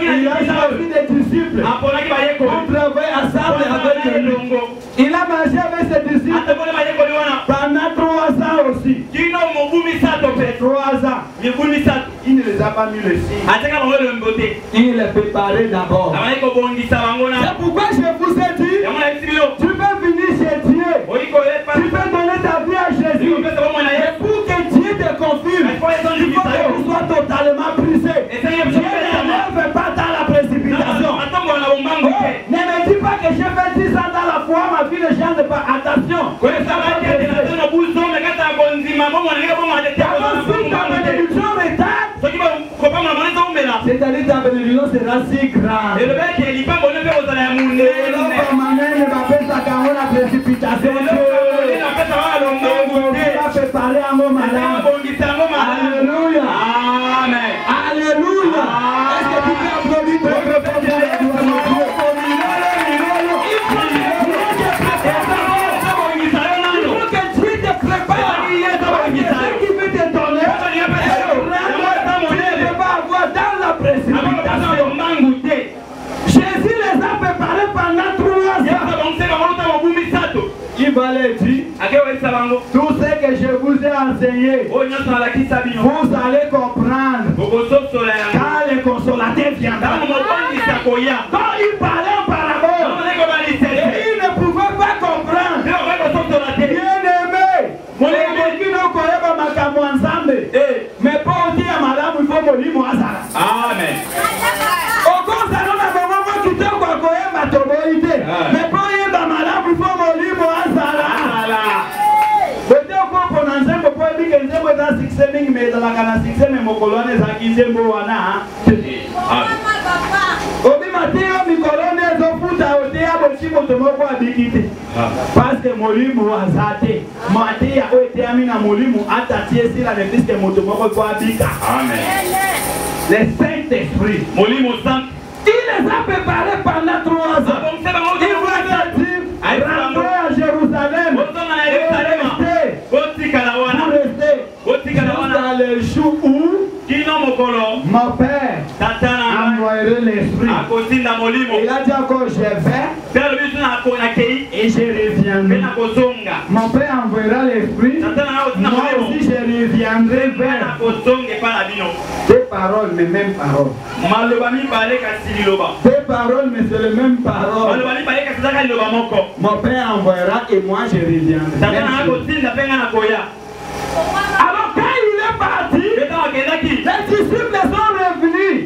Il a choisi des disciples pour travailler ensemble avec lui. Il a mangé avec ses disciples pendant 3 ans aussi. 3 ans. Il ne les a pas mis le signe. Il les préparait d'abord. C'est pourquoi je vous ai dit, tu peux venir chez Dieu. Tu peux donner ta vie à Jésus. Mais pour que Dieu te confirme, il faut que tu sois totalement brisé. Dieu ne veut pas dans la précipitation. Ne me dis pas que j'ai fait 10 ans dans la foi, ma vie ne change pas. Attention. C'est-à-dire ta bénédiction sera si grande. Et l'homme permanent ne va pas s'accamer la précipitation. Il va préparer un mot malade. Alléluia. Amen. Alléluia. Est-ce que tu peux applaudir ton Dieu? Jésus les a préparés pendant 3 ans. Il va leur dire, tout ce que je vous ai enseigné, vous allez comprendre quand le consolateur viendra. Quand il parlait en parabole, il ne pouvait pas comprendre. Bien-aimé, mais pas dire à madame, il faut mourir moi ça. Amen. Mais pas y est madame, il faut mourir moi ça. Peut-être qu'on peut dire que nous sommes dans 6 semaines, mais dans la 6 semaines, mon colonne est à 15 mois. Parce que Molimu a zaté, Maté a été amené à Molimu, attaché si la nefis que Motomoko soit habité. Amen. Le Saint-Esprit, Molimu Saint, il les a préparés pendant 3 ans. Il va leur dire, rentrez à Jérusalem, jusqu'à le jour où mon Père envoyerait l'Esprit. Il a dit encore, je vais et je reviendrai. Mon Père envoyera l'Esprit. Moi aussi je reviendrai vers. Des paroles, mais même paroles. Des paroles, mais c'est les mêmes paroles. Mon Père envoyera et moi je reviendrai. Alors quand il est parti, les disciples sont revenus.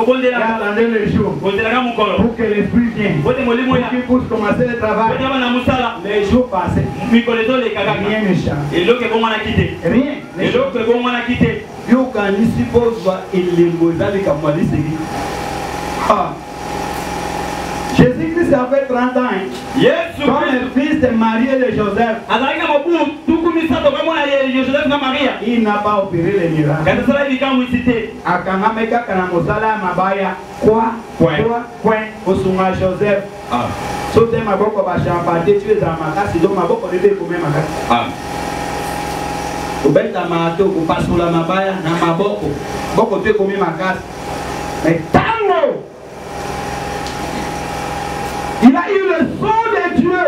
attendez le jour pour que l'esprit vienne, pour qu'il puisse commencer le travail. Les jours passés, rien ne change. Rien ne change. Jésus-Christ a fait 30 ans. Comme le fils de Marie et de Joseph. Il n'a pas opéré les miracles. Quoi? Joseph. Sauter ma boque au champagne, tu es dans ma casse, donc ma boque au début pour ma casse. Au bête à ma taux, au passe sur la mabaya, dans ma boque, beaucoup de commis ma casse. Mais tango! Il a eu le son de Dieu.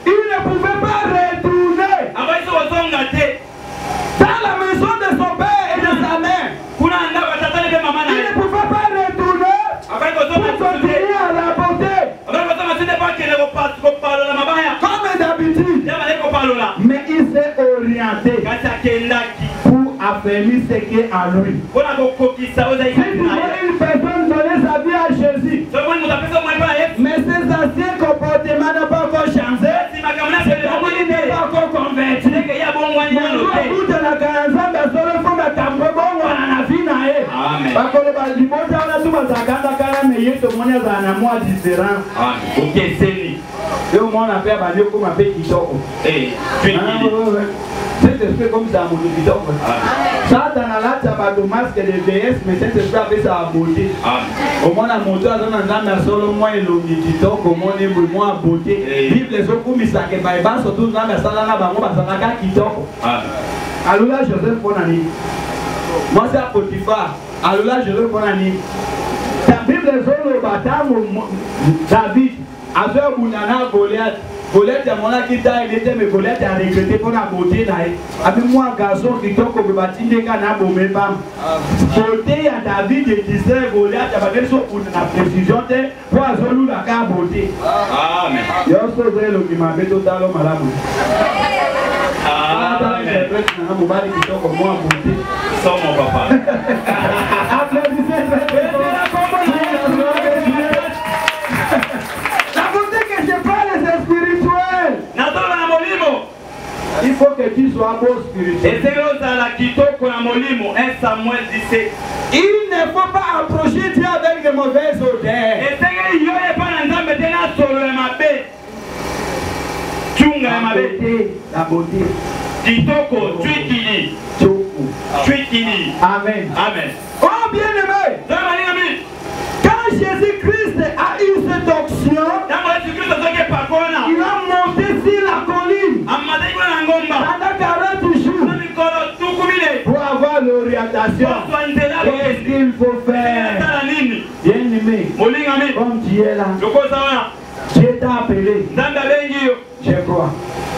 Il ne pouvait pas retourner dans la maison de son père et de sa mère. Il ne pouvait pas retourner pour continuer à rapporter comme d'habitude. Mais il s'est orienté pour affermir ce qui est en lui. Si tu vois une personne donner sa vie à Jésus, mais ses anciens comportements n'ont pas encore changé, il n'est pas encore converti. Mais au bout de la 45 personnes, il faut mettre un peu bon dans la vie. Parce que le monde a tout le monde a un mois différent. Et au monde a fait un peu comme un petit kitoko. Cet esprit comme ça, mon kitoko. Ça, dans la latte, ça va de masque de VS, mais cet esprit a fait ça à beauté. Au monde a monté à un solo moins et le kitoko, au monde est moins à beauté. Vive les autres comme ça, que Baïba, surtout dans la salle là, on va s'en aller kitoko. Alors là, Joseph Bonani. Moi, c'est à Potiphar. Alors là, Joseph Bonani. La Bible est sur le bâtiment, David a fait un bounana Goliath. Goliath est mon qui t'a aidé, mais Goliath a regretté pour la beauté. Avec moi, un garçon qui tombe au bâtiment des canards pour mes femmes. Beauté à David et Israël, Goliath a fait sur la précision pour azolu la carte beauté. Amen. Il y a aussi le qui m'a fait totalement malade. Amen. Sans mon papa. La beauté que je parle, c'est spirituel. Il faut que tu sois beau spirituel. Il ne faut pas approcher Dieu avec de mauvaises odeurs. La beauté. Kitoko, tuikini. Tuikini. Amen. Amen. Oh bien-aimé. Quand Jésus-Christ a eu cette onction, il a monté sur la colline pendant 40 jours pour avoir l'orientation. Qu'est-ce qu'il faut faire? Bien-aimé, comme tu es là, Dieu t'a appelé. Je crois.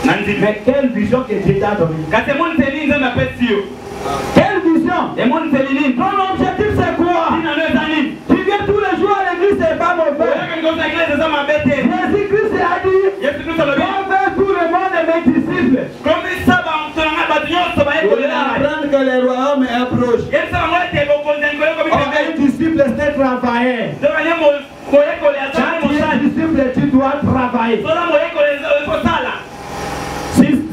Mais quelle vision que Dieu t'a donnée? Quelle vision? Ton objectif c'est quoi? Tu viens tous les jours à l'église, c'est pas mauvais. Jésus-Christ a dit, va vers tout le monde et mes disciples. Il apprend que le royaume est proche. Un disciple c'est travailler. Quand tu es disciple, tu dois travailler.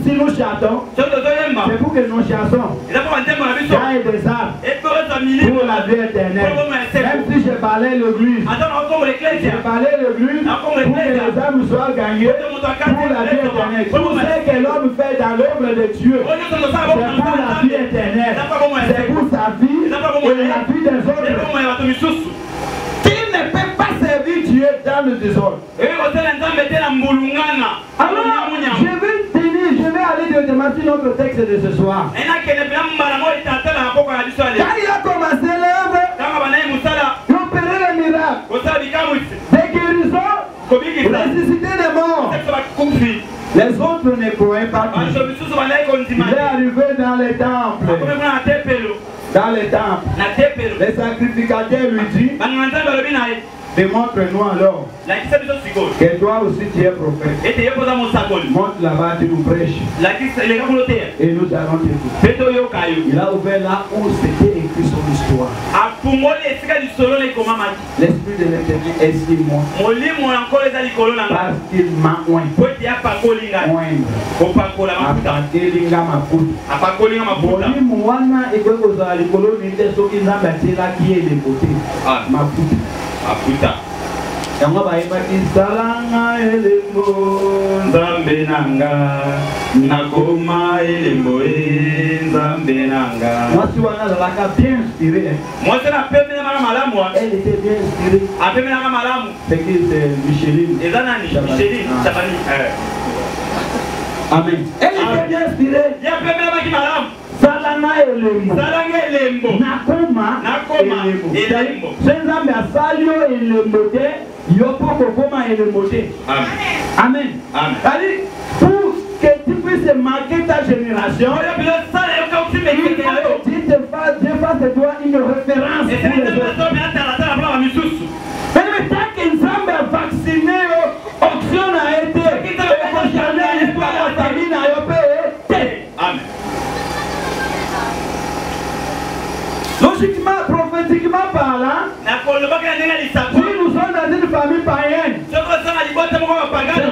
Si nous chantons, c'est pour que nous chantons. Il y a des arbres pour la vie éternelle. Même si je parlais l'église, je parlais l'église pour que les âmes soient gagnées pour la vie éternelle. Tout ce que l'homme fait dans l'œuvre de Dieu, c'est pour la vie éternelle. C'est pour sa vie et la vie des autres. Qui ne peut pas servir Dieu dans le désordre? Alors, je vais aller directement sur notre texte de ce soir. Quand il a commencé l'œuvre, il a opéré les miracles, des guérisons, ressuscité des morts. Les autres ne croyaient pas. Il est arrivé dans les temples. Dans les temples, les sacrificateurs lui disent, Démontre-nous alors que toi aussi tu es prophète. Montre là-bas, tu nous prêches. Et nous allons t'écouter. Il a ouvert là où c'était écrit son histoire. L'Esprit de l'Éternel est sur moi. Parce qu'il m'a oint. Molimo wana ekozala likolo ninde soki nzambe atielaki ye lekote mafuta yango bayebaki salanga elembo nzambe nanga nakoma elembo nzambe nanga. Mwasi wana azalaka bien inspiré. Mwasi na pemelaka malamu. Elle était bien inspirée. Apemelaka malamu. C'est qui c'est Micheline. Eza nani Micheline Chabani. Amen. Elle était bien inspirée. Ya pemelaka malamu. Salanga elembo nakoma elembo senzambe asalio elembo te yopo kokoma elembo te. Amen. Allez, pour que tu puisses marquer ta génération, Dieu fasse de toi une référence pour les autres. Mais tant que Nzambe a vacciné, option a été changer l'histoire de la famille n'a pas été. Amen. Logiquement, prophétiquement parlant, si nous sommes dans une famille païenne, c'est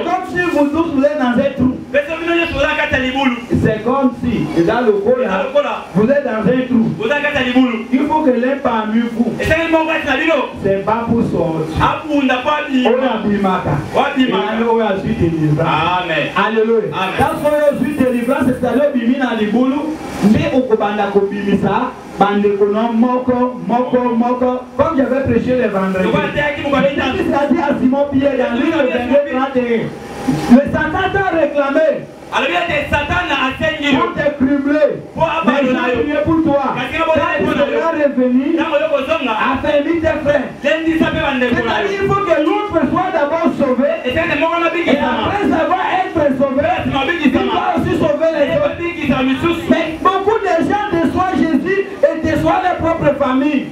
comme si vous tous vous êtes dans un trou. C'est comme si, dans le cola, vous êtes dans un trou. Il faut que l'un parmi vous, c'est pas pour sortir. Alléluia. Quand on suite de délivrance, c'est-à-dire bimi na libulu, mais au kobanda kobimisa, bande kono moko. Comme j'avais prêché le vendredi. C'est-à-dire à Simon Pierre dans l'île de 31. Le Satan t'a réclamé. Pour te cribler, mais je prié pour toi. Quand tu seras revenu, affermis tes frères. C'est-à-dire il faut que l'autre soit d'abord sauvé. Et après avoir été sauvé, il va aussi sauver les autres. Mais beaucoup de gens déçoivent Jésus et déçoivent leur propre famille.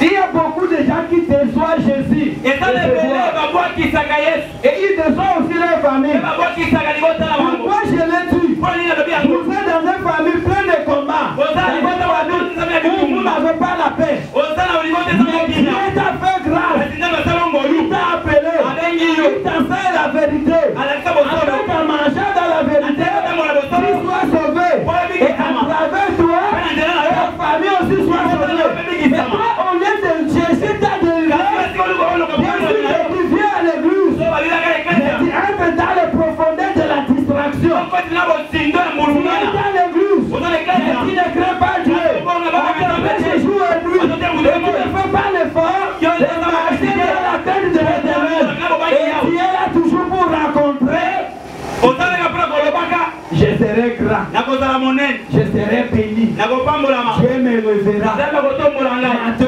Il y a beaucoup de gens qui déçoivent Jésus et ils déçoivent aussi leur famille. Pourquoi je l'ai dit? Vous êtes dans une famille pleine de combats. Vous n'avez pas la paix. Mais Dieu t'a fait grâce. Il t'a appelé. Il t'enseigne la vérité. Avec un mangeant dans la vérité, tu sois sauvé. Et à travers toi, ta famille aussi soit sauvée. Mais toi, on est de Jésus t'a délivré. Tu viens à l'église. Mais tu entres dans les profondeurs de la distraction. Tu viens dans l'église. Mais tu ne crains pas Dieu. Tu joues à lui. Et tu ne fais pas l'effort de marcher dans la tête de l'Éternel. Et tu es là toujours pour rencontrer. Je serai grand. Je serai béni. Dieu me levera. Tu es en train de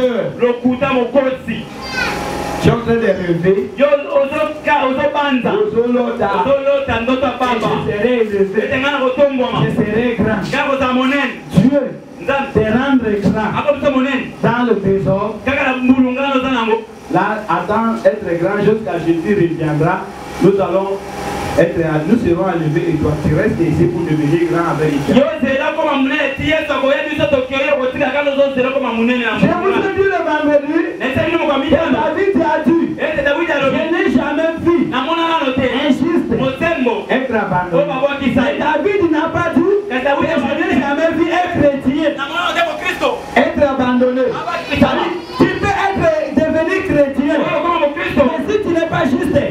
rêver. Je serai élevé. Je serai grand. Dieu te rendre grand dans le trésor. Là, attends être grand jusqu'à Jésus reviendra. Nous serons élevés et toi tu restes ici pour devenir grand avec Dieu. Je vous ai dit le vendredi, David a dit, je n'ai jamais vu injuste être abandonné. Mais David n'a pas dit, je n'ai jamais vu un chrétien être abandonné. Tu peux devenir chrétien, mais si tu n'es pas juste, la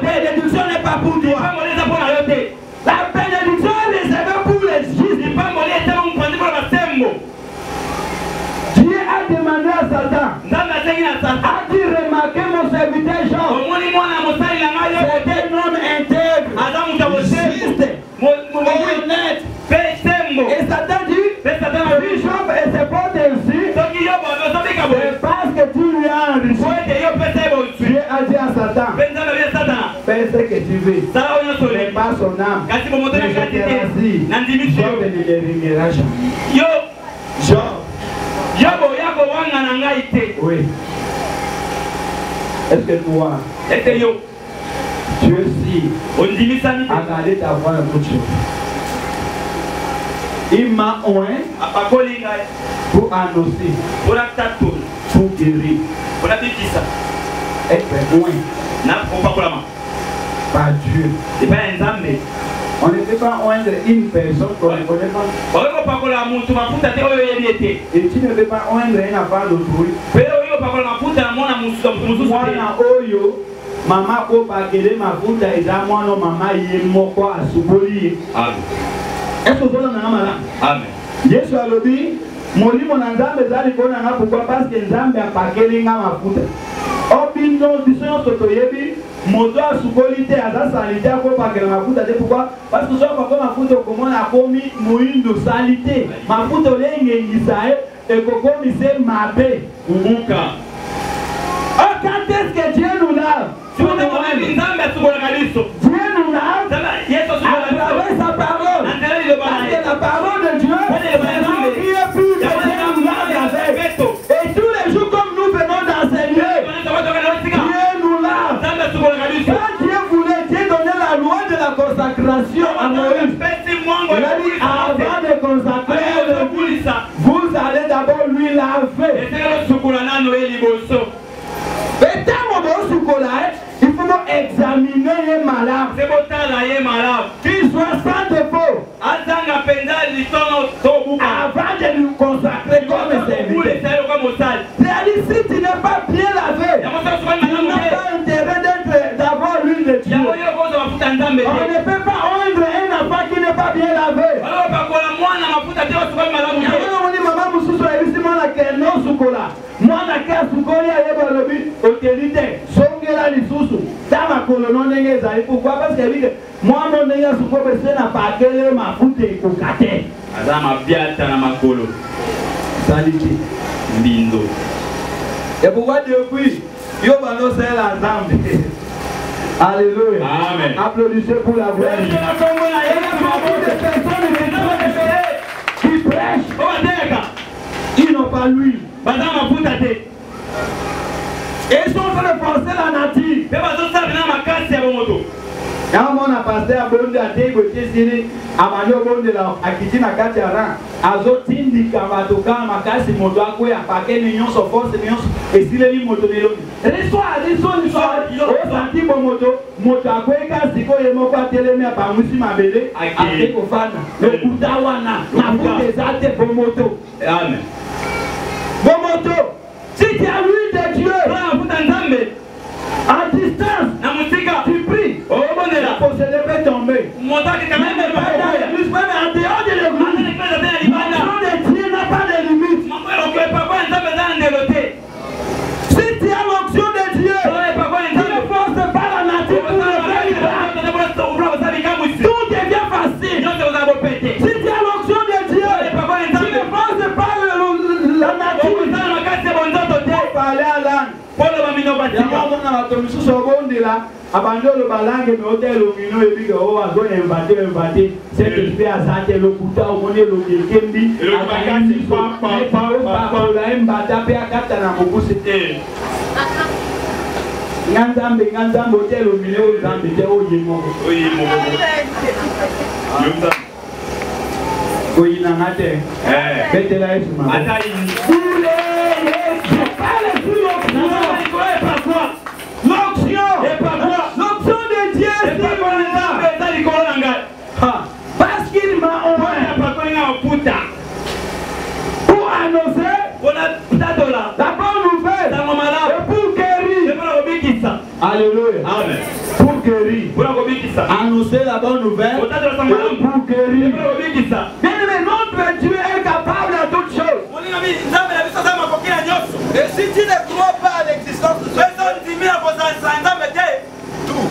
bénédiction n'est pas pour toi. La bénédiction est réservée pour les justes. Dieu a demandé à Satan, a-t-il remarqué mon serviteur Jean? C'est un homme intègre, juste, honnête. Et Satan dit, si Job se porte ainsi, c'est parce que tu lui as enrichi. Dieu a dit à Satan, fais ce que tu veux, mais pas son âme. Mais je te rassure, Job ne le ruinera jamais. Job Est-ce que toi, tu es si à garder ta voix dans toute chose? Il m'a oint pour annoncer, pour guérir, être oint par Dieu. On ne peut pas oindre une personne qu'on ne connaît pas. Et tu ne peux pas oindre une affaire d'autrui. Mwana oyo mama ko bakele mafuta eza mwana mama ye moko asuboli. Amen. Est-ce que vous avez un Amen. Yesu alobi molimo na nzambe ezali kona nga pourquoi parce que nzambe apakeli nga mafuta. Obindo biso nyonso toyebi moto asukoli te aza salite akopakela mafuta te pourquoi parce que soki pako mafuta okomona akomi moyindo salite mafuta olengengisa ye ekokomise mabe umuka. Quand est-ce que Dieu nous lave? Dieu nous lave à travers sa parole. Parce que la parole de Dieu est plus que nous lave avec. Et tous les jours comme nous venons d'enseigner, Dieu nous lave. Quand Dieu voulait, Dieu donnait la loi de la consacration à Moïse. Il a dit avant de consacrer vous allez d'abord lui laver. Il faut examiner les malades. Qu'il soit sans défaut. Avant de nous consacrer comme serviteur. C'est-à-dire si tu n'es pas bien lavé, tu n'as pas intérêt d'avoir l'huile de Dieu. On ne peut pas oindre un enfant qui n'est pas bien lavé. Mwana ka sukoli ayeba lobi otelite songela lisusu tama kolono ndenge ezali pourquoi parce que mwana ndenge sukoli pese na pakele mafuta ekokate aza mabiata na makolo saliti mbindo et pourquoi depuis yo bano c'est la nzambe. Alléluia. Amen. Applaudissez pour la gloire. Il y a beaucoup de personnes qui prêchent. Ils n'ont pas l'huile. Et ils sont en train de forcer la nature. Quand on a passé à Bonde à Tégoté, à Mario Bonde, à Kitina Katiara, à Zotindi, Kamatoka, Makasi, Modoako, à Paquet, Mignon, Sofos, et Sileni Motonello. L'histoire, au senti pour Moto, Motoako, Kasiko, et Moka Télémé, à Pamoussi, Mabele, à Tekofana, le Koutawana, la boue des Ates pour Moto. Amen. Bon moto, si tu as l'huile de Dieu, en distance, tu pries, pour se lever tomber. Même pas dans l'église, même en dehors de l'église. L'action de Dieu n'a pas de limite. Si tu as l'onction de Dieu, tu ne forces pas la nature pour le faire. Tout devient facile. Si tu as l'onction de Dieu, tu ne forces pas la nature. Parler à l'âne. Abandonne la langue, mais hôtel au mino et puis oh, à zone invaté, c'est que je fais à Santé, le Kouta, au monnaie, le Kembi, à Bagasi, par la Mbata, Pea Katana, au Boussete. Nganzam, hôtel au milieu, aux Zambé, au Yémo. Oui, il en a été. Faites la esma. L'option de Dieu, c'est parce qu'il m'a envoyé pour annoncer la bonne nouvelle et pour guérir. Alléluia. Amen. Pour guérir. Annoncer la bonne nouvelle et pour guérir. Bien aimé, notre Dieu est capable de toutes choses. Et si tu ne crois pas à l'existence de Dieu, tout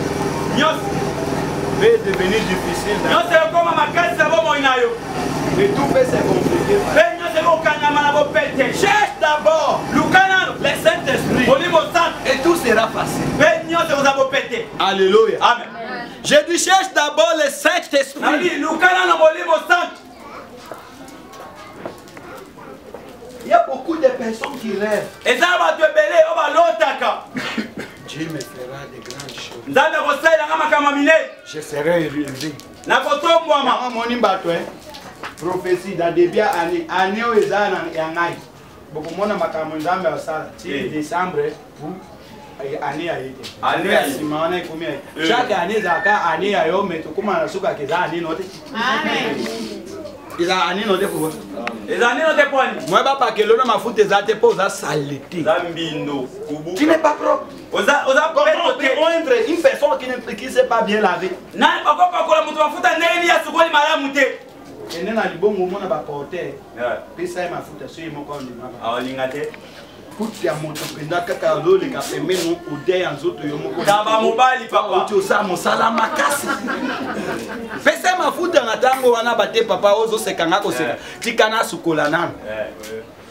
peut devenir difficile. Et tout peut se compliquer. Cherche d'abord le Saint-Esprit et tout sera facile. Alléluia. Amen. Je dis cherche d'abord le Saint-Esprit. Il y a beaucoup de personnes qui rêvent. Dieu me fera de grandes choses. Nzambe kosalela nga makambo minene. Je serai élevé. Na kotombwama. Mama moni bato prophétie da début année o ezana ya ngai. Bokomona makambo Nzambe asala. Ti décembre année a été. Année a simana komi. Chaque année zaka année ayo metukuma na suka keza année note. Amen. Iza année note pour. Iza année note pour ni. Moi ba pakelo na mafuta ezate po za saleté. Zambindo kubu. Tu n'es pas propre. Oza une personne qui ne sait pas bien laver. Na okopa kola mutu mafuta ndeni ya sukoli malamu te. Ene na libongo mona ba porter. Pesa ya mafuta so yimoko ndima. Awalinga te. Kuti ya moto penda kaka lole ka pemeno ode ya nzoto yo moko. Daba mobali papa. Uti osa mosala makasi. Pesa ya mafuta na tango wana bate papa ozo sekanga ko seka. Tikana sukola nana.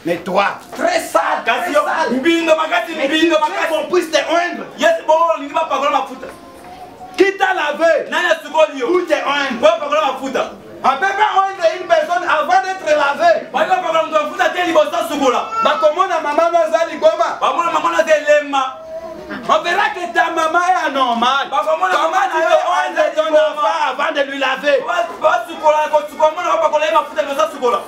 Mais toi, très sale, très sale. Mbindo makati, mbindo makati. On puisse te oindre. Yes, bon, on va pas parler mafuta. Qui t'a lavé? Nana sukoli yo. Où te oindre? Bon, pas parler mafuta. On ne peut pas oindre une personne avant d'être lavé. Pas parler mafuta te libosa sukola. Bah comment na maman nazali goma? Ba mona maman na zelema. On verra que ta maman est anormale. Comment tu veux oindre ton enfant avant de lui laver? Ba sukola ko sukola mona ba parler mafuta libosa sukola.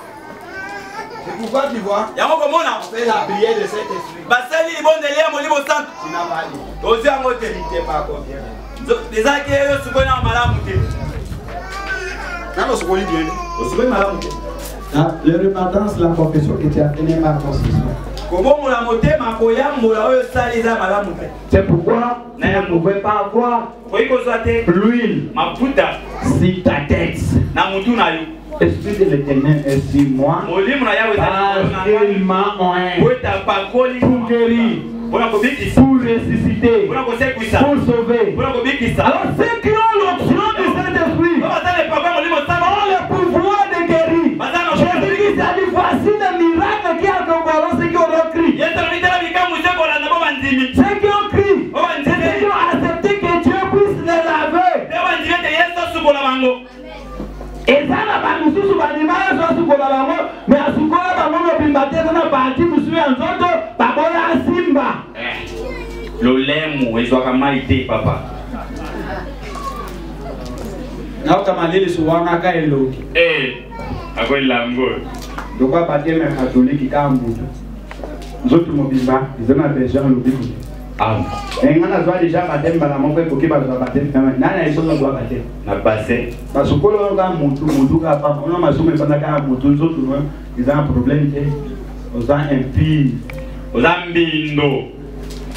C'est pourquoi tu vois? Yango komona. On fait la prière de cet esprit. Basali libonde lia molimo santo. Tu n'as pas dit. Ozi yango te. Tu n'es pas combien? Déjà que yo sukoli na malamu te. Nano sukoli bien. Sukoli malamu te. Le repentance, la confession que tu as fait par conscience. Kobomola motema koyambola oyo sali za malamu te. C'est pourquoi tu ne pouvais pas avoir l'huile sur ta tête. Esprit de l'Éternel est sur moi. Parce qu'il m'a oint pour guérir, pour ressusciter, pour sauver. Alors ceux qui ont l'option du Saint-Esprit ont le pouvoir de guérir. Jésus-Christ a dit voici le miracle qui a comparé ceux qui ont crié. Ceux qui ont crié, ceux qui ont accepté que Dieu puisse les laver. Et ça n'a pas nous sous l'animal, mais à ce moment-là, on a parti, nous sommes en autre, Baboya Simba. Le lemu, et soit maïté, papa. Non, comme on dit, le soir, on a qu'à élo. À quoi il l'a m'gol? Donc, on va partir même catholique qui a un bout. Nous autres, Mobimba, ils ont besoin de nous. Ah. Et on a déjà baptême par la main pour qu'il va baptême. Nana, ils ont le droit de baptême. Na passé. Parce que quand on a mon cas, on a ma somme pendant qu'il y a un moto, ils ont un problème. Ils ont un pire. Aux ambindo.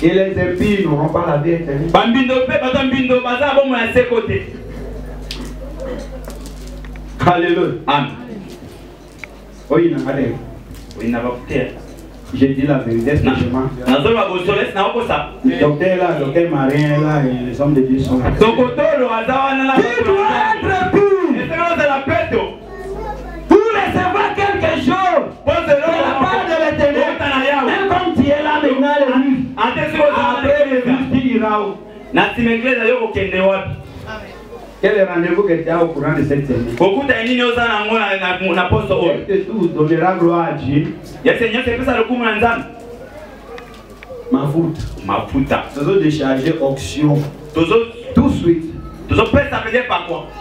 Et les impies n'auront pas la vie éternelle. Bambindo, bambindo, baza bon à ses côtés. Alléluia. Amen. Oui, il n'a pas Oui, n'a pas fait. J'ai dit la vérité, c'est que je mens. Le docteur là, le docteur Marin là, et les hommes de Dieu sont là. Qui doit être pur. Pour recevoir quelque chose de la part de l'Éternel, même comme tu es là maintenant, après le bus, tu iras où? Quel est le rendez-vous que tu as au courant de cette semaine? Tout donnera gloire à Dieu. Mafuta. Toujours décharger auction. Tout de suite.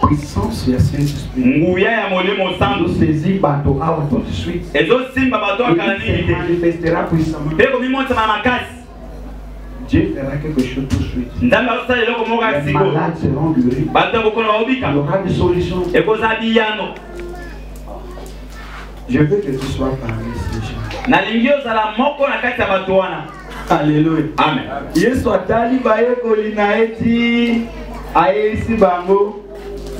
Puissance sur le Saint-Esprit. Nous saisir bateau tout de suite. Il se manifestera puissamment. Dieu fera quelque chose tout de suite. Les malades seront guéris. Il y aura des solutions. Je veux que tu sois parmi ces gens. Alléluia. Amen. Yesu atali baye kolina eti aisi bango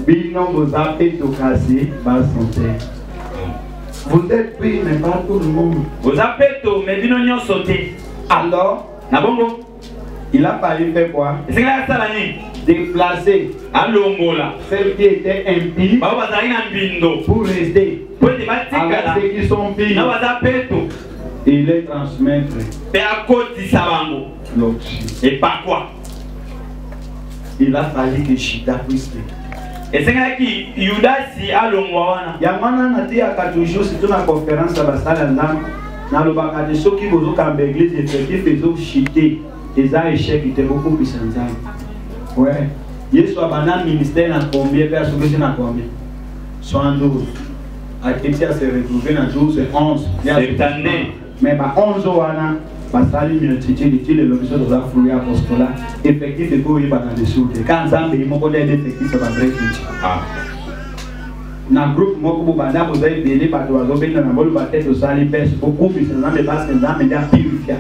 bino bozape tokasi basonte. Vous êtes pris mais pas tout le monde. Vous appelez tout mais bino nyon sauté. Alors, Nabongo, il a fallu faire quoi? Déplacer ceux qui étaient impies pour rester avec ceux qui sont pires et les transmettre l'auction. Et pas quoi? Il a fallu que Chita puisse et c'est là qui Yudasi a l'ongwana. Yamana nati akatoujo c'est une conférence à la salle na lobaka de ceux qui vous ont l'église effectif et ont chité Et ça, échec, il était beaucoup plus sensible. Ouais. Yesu abandonne le ministère dans combien? Personne qui dans combien? 112. Akéti a se retrouvé dans 12 et 11. Cette année. Mais 11 ans, basali multitude de l'objet de la fruit apostolat. Effectif de quoi il va dans les sous. Quand ça, il m'a donné l'effectif de la vraie culture. Dans le groupe, moi, vous avez des délais, vous avez des délais, vous avez des délais, beaucoup plus de parce que vous avez des purifiés.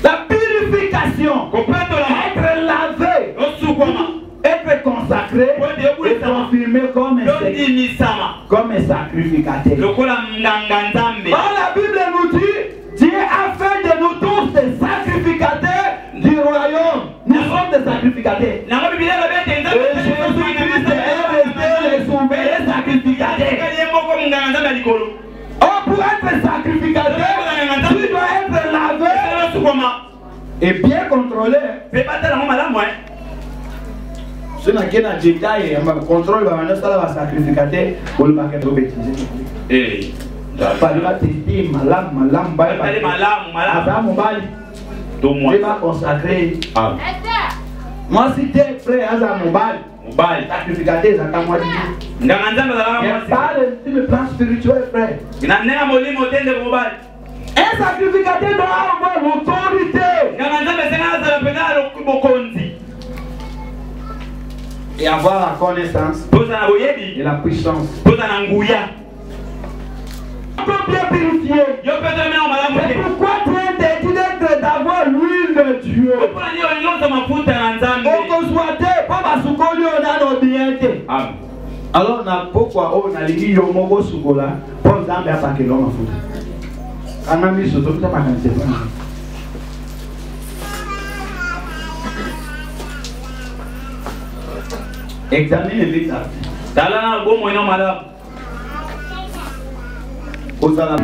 La purification, être lavé, être consacré, et confirmé comme un sacrificateur. Or, la Bible nous dit, Dieu a fait de nous tous des sacrificateurs du royaume. Nous sommes des sacrificateurs. Et Jésus-Christ est resté les souverains sacrificateurs. Or, pour être sacrificateur, tu dois être lavé et bien contrôlé. Ce n'est qu'un détail, un contrôle de la sacrificateur pour le paquet de bêtises. Pas tester, malam, tu vas consacrer. Moi, si tu es prêt à mon sacrificateur, ça t'a moi dit. Parle sur le plan spirituel, frère. Un sacrificateur doit avoir l'autorité. Et avoir la connaissance et la puissance. On peut bien purifier. C'est pourquoi tu es interdit d'avoir l'huile de Dieu. Alors, pourquoi on a dit que on a sugola pour Zambia pas que l'homme a foutu. Quand on a mis ce truc, ça m'a cassé. Examine vite ça. Talana bon moyen madame. Osala.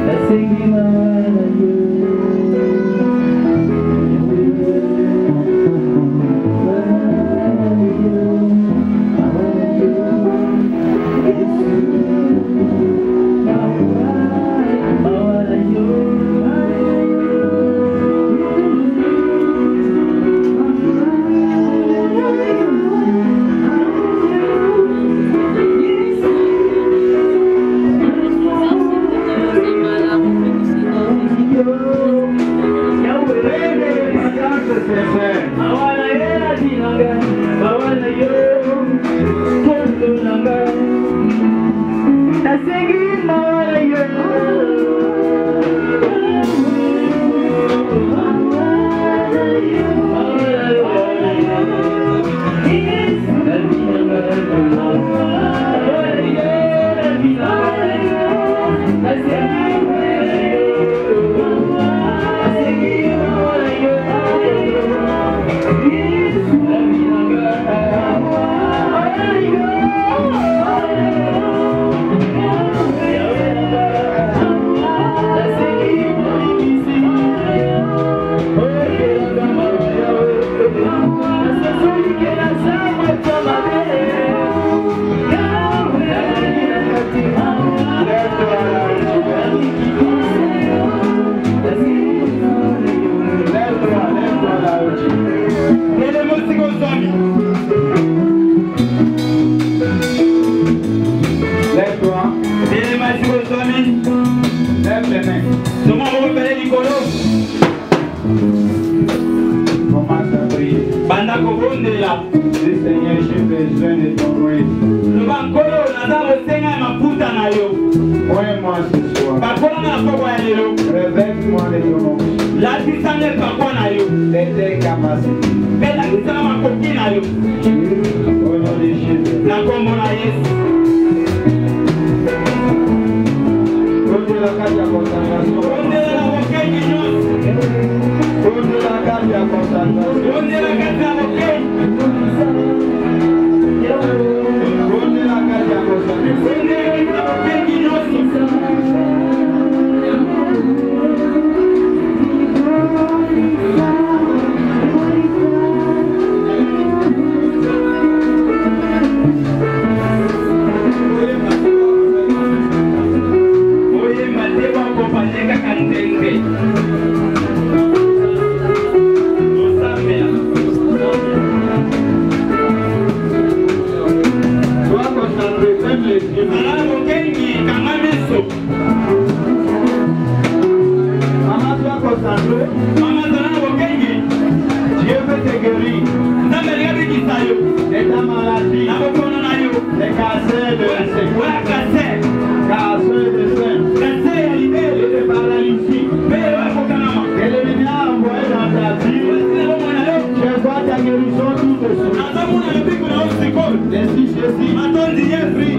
Jésus, Jésus.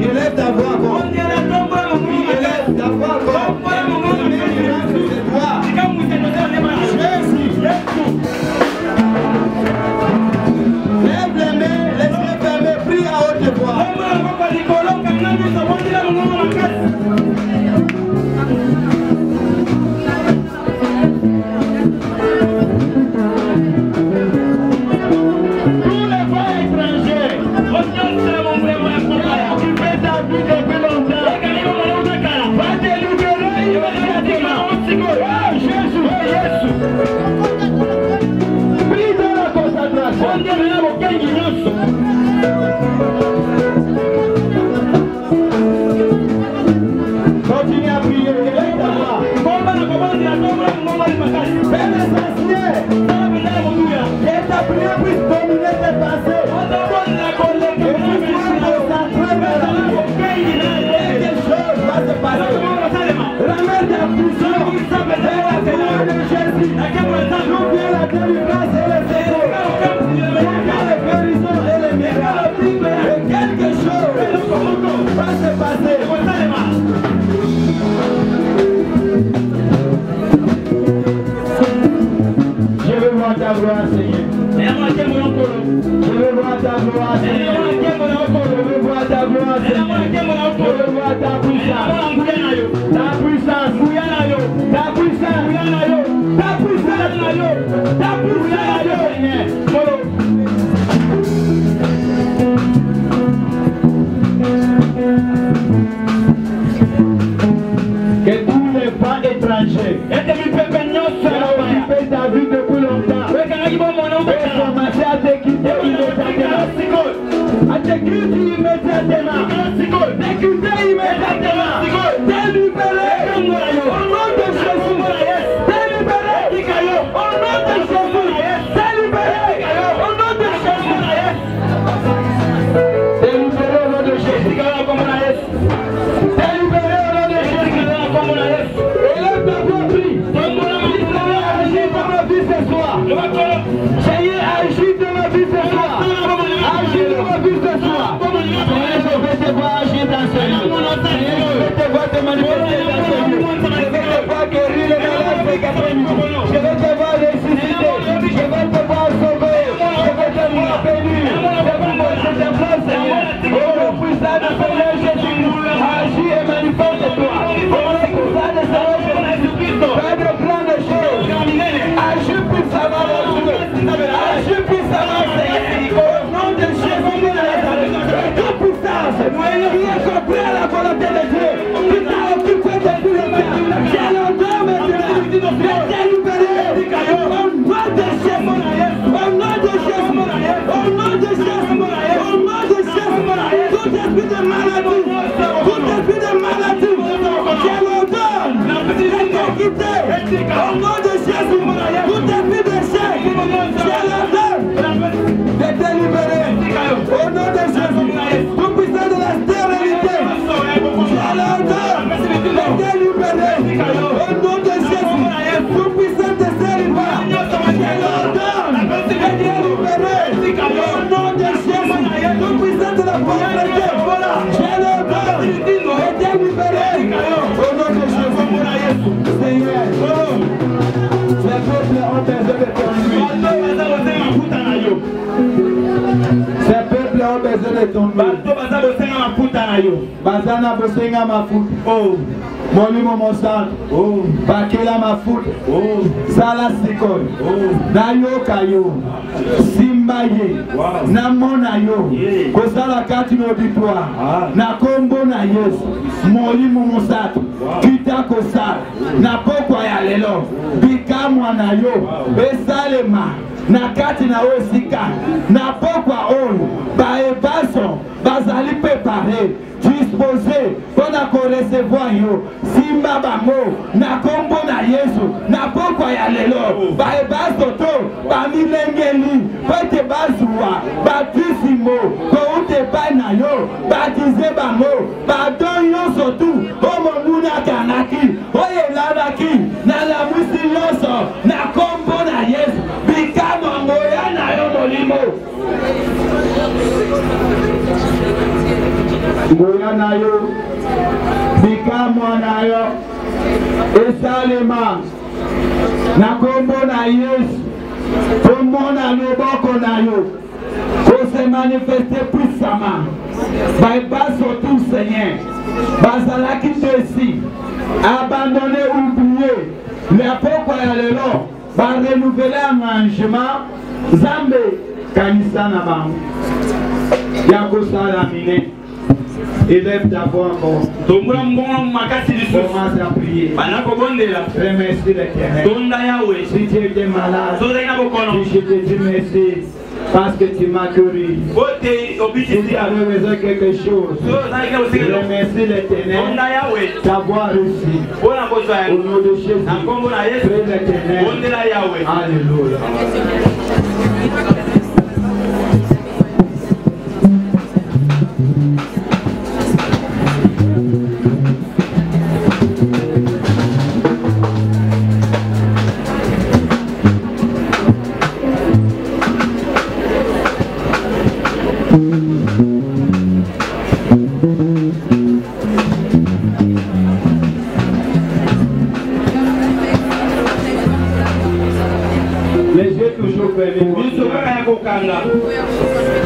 Élève ta voix encore. Élève ta voix encore. Jésus. Lève les mains, laisse-les fermer, prie à haute voix. Continue à prier, élève ta voix. Fais l'essentiel. Et ta prière puisse dominer tes pensées. Et puisse concentrer vers la vie. Quelque chose va se passer. Ramène ta puissance vers la gloire de Jésus. N'oublie la délivrance et le secours. N'oublie les guérisons et les miracles. Et quelque chose va se passer. Je veux voir ta gloire, Seigneur. Je veux voir ta gloire, Seigneur. Je veux voir ta gloire, Seigneur. Je veux voir ta puissance. Ta puissance. Ta puissance. Ta puissance. Ta puissance, Seigneur. Que tous les pas étrangers occupé ta vie depuis longtemps et commencé à te quitter immédiatement. À te quitter immédiatement. Te quitter immédiatement. Te libérer. Au nom de Jésus. Te libérer. Au nom de Jésus. Te libérer. Au nom de Jésus. Te libérer au nom de Jésus. Te libérer au nom de Jésus. Élève ta voix, prie. Agis dans ma vie ce soir. Seigneur, agis dans ma vie ce soir. Agis dans ma vie ce soir. Seigneur, je vais te voir agir dans ce lieu. Seigneur, je vais te voir te manifester dans ce lieu. Je vais te voir guérir les malades et je vais te voir ressusciter. Je vais te voir sauver. Je vais te voir bénir. Je vais te voir Seigneur. Oh, puissant de Seigneur Jésus. Agis et manifeste-toi. Oh, puissant de Seigneur Jésus. Fais de grandes choses. Agis puissamment, agis puissamment, Seigneur. Au nom de Jésus de Nazareth. Toute puissance qui est contraire à la volonté de Dieu, qui t'a occupé depuis le temps. J'ai l'ordre maintenant de te libérer. Au nom de Jésus. Au nom de Jésus. Au nom de Jésus. Au nom de Jésus. Tout esprit de maladie. Tout esprit de maladie. J'ai l'ordre de te quitter. Au nom de Jésus. Tout esprit d'échec. J'ai l'ordre de te libérer. Au nom de Jésus. Tout puissant de la stérilité. J'ai l'ordre de te libérer. Au nom de Jésus. Tout puissant de célibat. J'ai l'ordre de te libérer. Au nom de Jésus. Tout puissant de la pauvreté. J'ai l'ordre de te libérer. Au nom de Jésus. Seigneur, ces peuples ont besoin de ton huile. Ces peuples ont besoin de ton huile. Bazana bosenga mafuta. Oh. Molimo mosana. Oh. Bakela mafuta. Oh. Sala sikoi. Oh. Nayoka yo. Simba ye. Wow. Namona yo. Yeah. Kosala kati no auditoire. Ah. Na kombo na Yesu. Molimo mosata. Wow. Kita kosala. Na pokwa ya lelo. Bikamwa na yo. Besalema. Na kati na osika. Na pokwa oyo. Baebaso. Bazali préparé. Disposé. Pona ko recevoir yo. Simba bango. Na kombo na Yesu. Na pokwa ya lelo. Baebaso to. Bamilengeli. Pete bazuwa. Batisimo. Koute pai na yo. Batize bango. Badon yo sotu. Omo muna kanaki. Oye ladaki. Na la mwisi yoso. Na kombo na Yesu. Bikama moya na yo molimo. na yo bikamwa na yo esalema na kombo na Yesu tomona loboko na yo kose manifester puissamment bayeba surtout Seigneur bazalaki desi abandonné oublié les pokwa ya lelo barenouveler engagement Nzambe kanisa na bango ya kosala mine. Élève d'abord encore. Commence à prier. Remercie l'Éternel. Si tu étais malade, je te dis merci parce que tu m'as guéri. Si tu avais besoin de quelque chose, remercie l'Éternel d'avoir réussi. Au nom de Jésus, prie l'Éternel. Alléluia.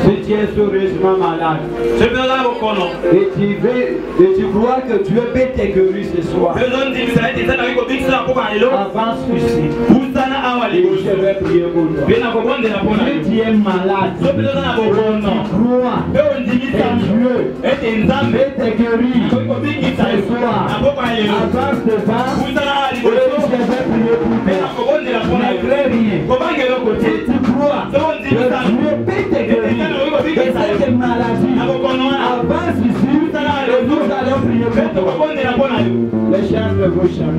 Si tu es sérieusement malade et tu crois que Dieu peut te guérir ce soir, avance ici. Je vais prier pour toi. Si tu es malade, crois que Dieu peut te guérir ce soir, avance devant et je vais prier pour toi. Ne crains rien. Si tu crois que Dieu peut te guérir de cette maladie, avance ici et nous allons prier pour toi. Les chants de vos chants.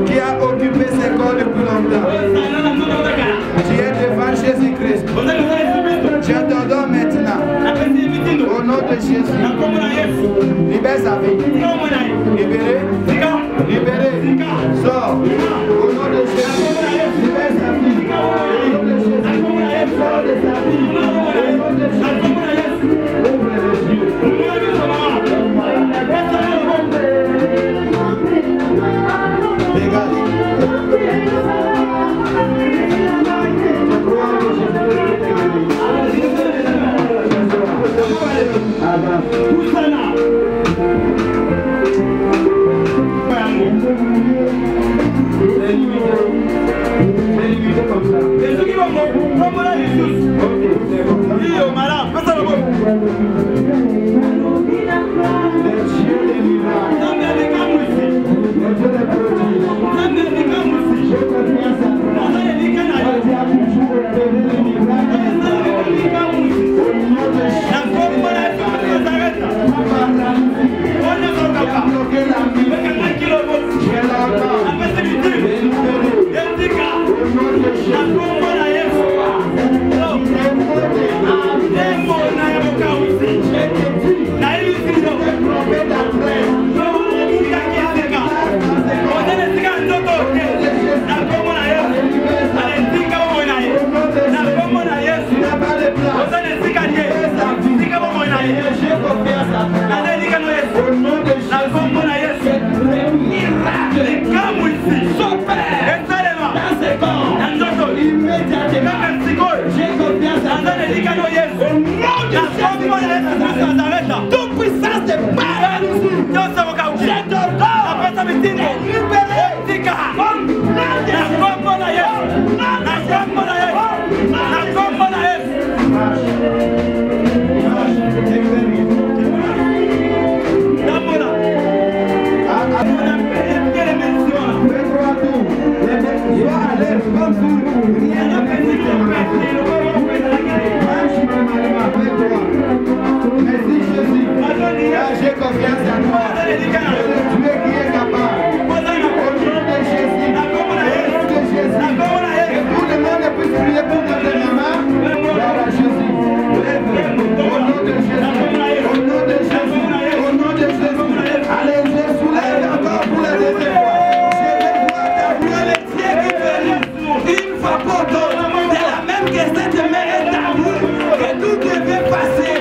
Qui a occupé ses corps depuis longtemps. Tu es devant Jésus-Christ. Tu t'endors maintenant. Au nom de Jésus. Libère sa vie. Libéré. Libéré. Sors. Au nom de Jésus. Libère sa vie. Au nom de Jésus. Sors de sa vie. Au nom de Jésus. Ouvre les yeux. malade. Fais ça le bon. Toute puissance de Baal, j'ai confiance en toi. Tu es qui est capable. Au nom de Jésus. Que tout le monde puisse prier pour notre maman. Gloire à Jésus. Au nom de Jésus. Au nom de Jésus. Au nom de Jésus. Allez, je soulève encore pour la deuxième fois. Je vais voir ta voix, les pieds qui veulent. Une fois pour toutes. C'est la même que cette main est à vous. Que tout devait passer.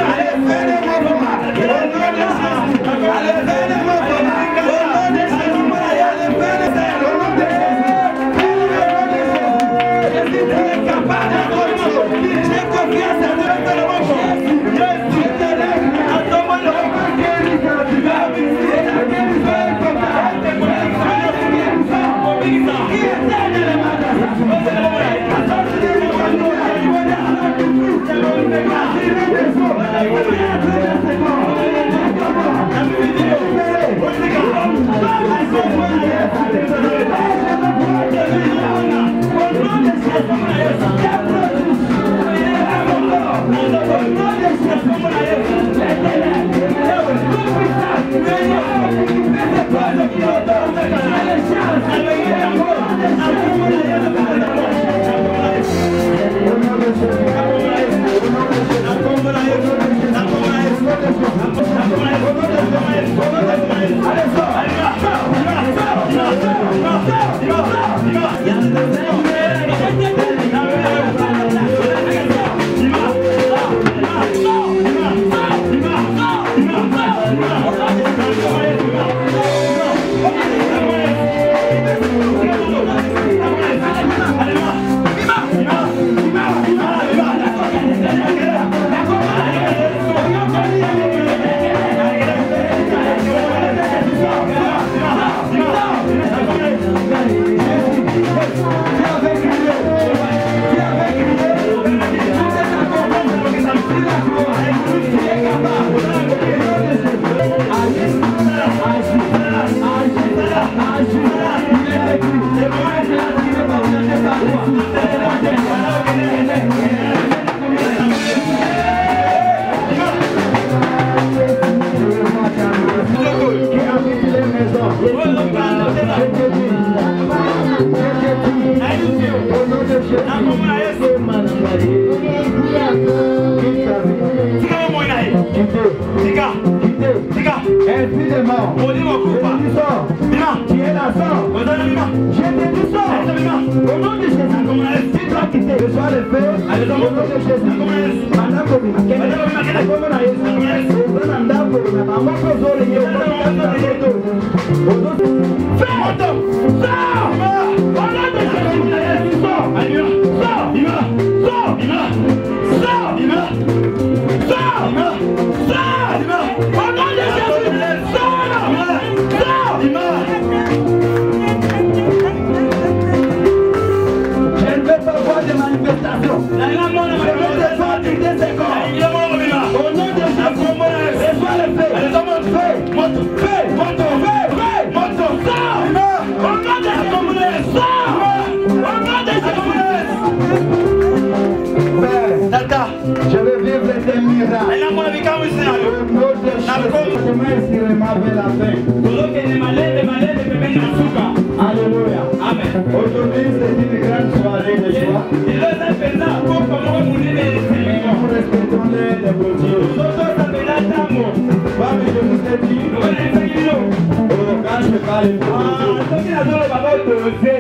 Allez, fais-le-moi pour moi. Au nom de Jésus. Allez, fais-le-moi pour moi. Au nom de Jésus. Allez, fais-le-moi. Au nom de Jésus. Jésus, tu es capable de toute chose. J'ai confiance en toi. Jésus, te lève. Attends-moi le repas qui est libre. Tu vas visiter la guérison. Qui était dans les magasins. Je veux te voir des manifestations. Je veux te voir des Je veux vivre des miracles. Ena mona bikamu sina yo. Notre chemin est sûrement vers la fin. Toloke ne malende pembeni na suka. Alléluia. Amen. Aujourd'hui, c'est une grande soirée de joie. Lelo eza mpenza koko moko monene esengo. Nous respectons les dévotions. Tozosapela ntango. Comme je vous ai dit, Lokola ezaki bino. quand je parle de Soki nazoloba botose.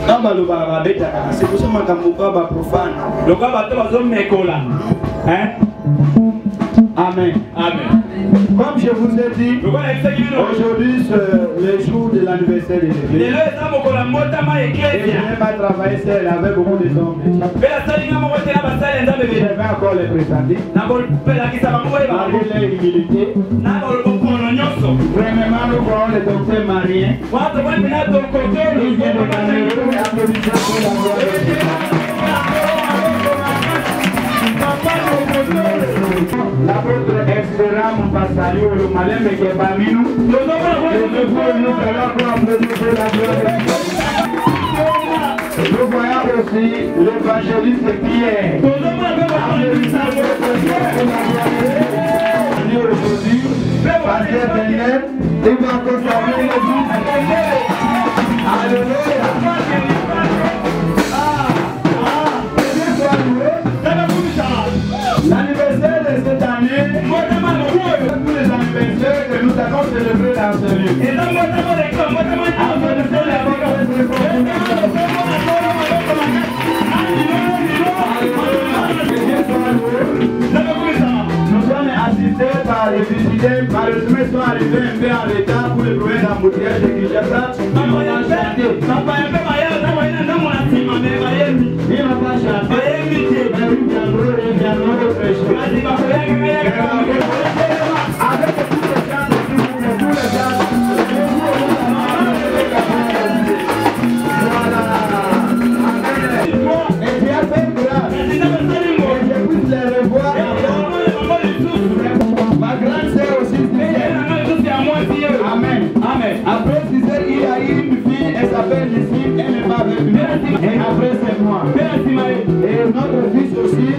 quand balobaka babetaka na se koso makambo kwa baprofane. Lokola bato bazomekola. Amen. Amen. Comme je vous ai dit, Lokola ezaki bino. aujourd'hui c'est le jour de l'anniversaire de l'église. Lelo eza mokolo ya mbotama Et je eklesia. n'ai pas travaillé seul avec beaucoup de hommes. Mpe nasalinga moko te na basali ya nzambe Je bele. vais encore les présenter. nakolakisa bango boyeba Malgré leur humilité, na bokolo nyonso. premièrement nous voyons le docteur Marien. Wana tomoni mpena tokotolo. Il vient de Cameroun. Applaudissez pour la gloire de Dieu. L'apôtre Espérant Mpassayo, le malin qui est parmi nous. Nous allons applaudir pour la gloire de Dieu. Nous voyons aussi l'évangéliste Pierre. Aujourd'hui, Pasteur Benet, il va consacrer l'église. Alléluia. L'anniversaire de cette année, tous les anniversaires que nous avons célébrés dans ce lieu. Nous sommes assistés par les visiteurs, malheureusement ils sont arrivés un peu en retard pour le premier embouteillage de Kinshasa. Ils n'ont pas chanté. Ils n'ont pas chanté. Mais ils viendront prêcher. Avec tous les chants de tous les chants. Voilà. Et tu as fait grâce. Et je puisse les revoir. Ma grande sœur aussi. Amen. Amen. Après 6 heures, il y a eu une fille, elle s'appelle Lucie, elle n'est pas avec nous. Et après, c'est moi. Et notre fils aussi,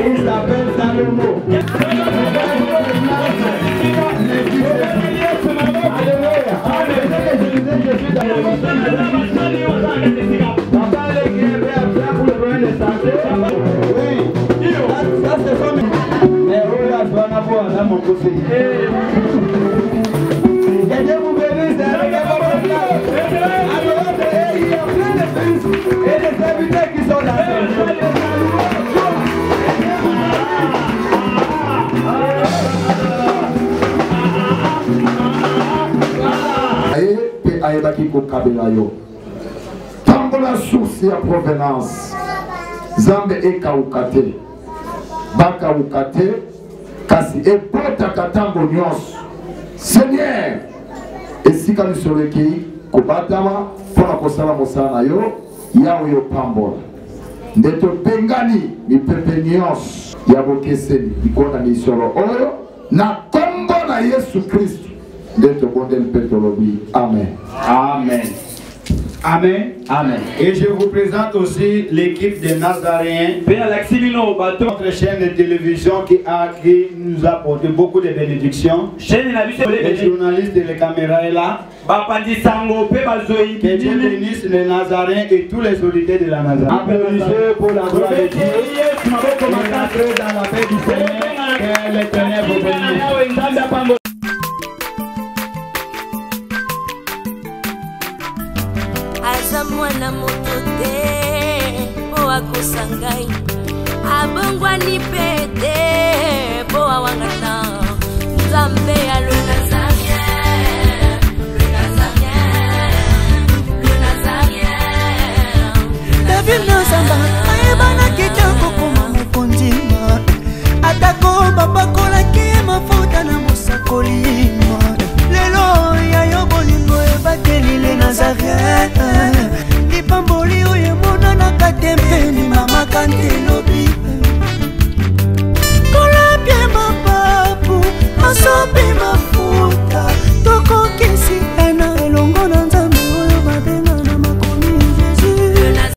il s'appelle Salomo. Alléluia. Je suis dans le papa, il est bien pour le problème de santé. Oui. Ça, c'est son. Mais oh là, je dois en avoir dans mon côté. Que Dieu vous bénisse. Il y a plein de fils et des serviteurs qui sont là. ayebaki kokabela yo tambola source ya provenance Zambe ekauka te bakauka te kasi ebotaka ntango nyonso Seigneur esika lisolo ekei kobatama mpona kosala mosala na yo yawe yopambola nde topengani mipepe nyonso ya bokeseni likona misolo oyo na kombo na Yesu Kristo nde tobondeli mpe tolobi amen. Amen. Amen. Amen. Et je vous présente aussi l'équipe des Nazaréens, notre chaîne de télévision qui nous a apporté beaucoup de bénédictions. Les journalistes et les caméras est là. Que Dieu bénisse les Nazaréens et tous les auditeurs de la Nazareth. Applaudissez pour la gloire de Dieu. Entrez dans la paix du Seigneur. Que l'Éternel vous bénisse. aza mwana moto te po akosa ngai abongwani pe te po awangana nzambe alona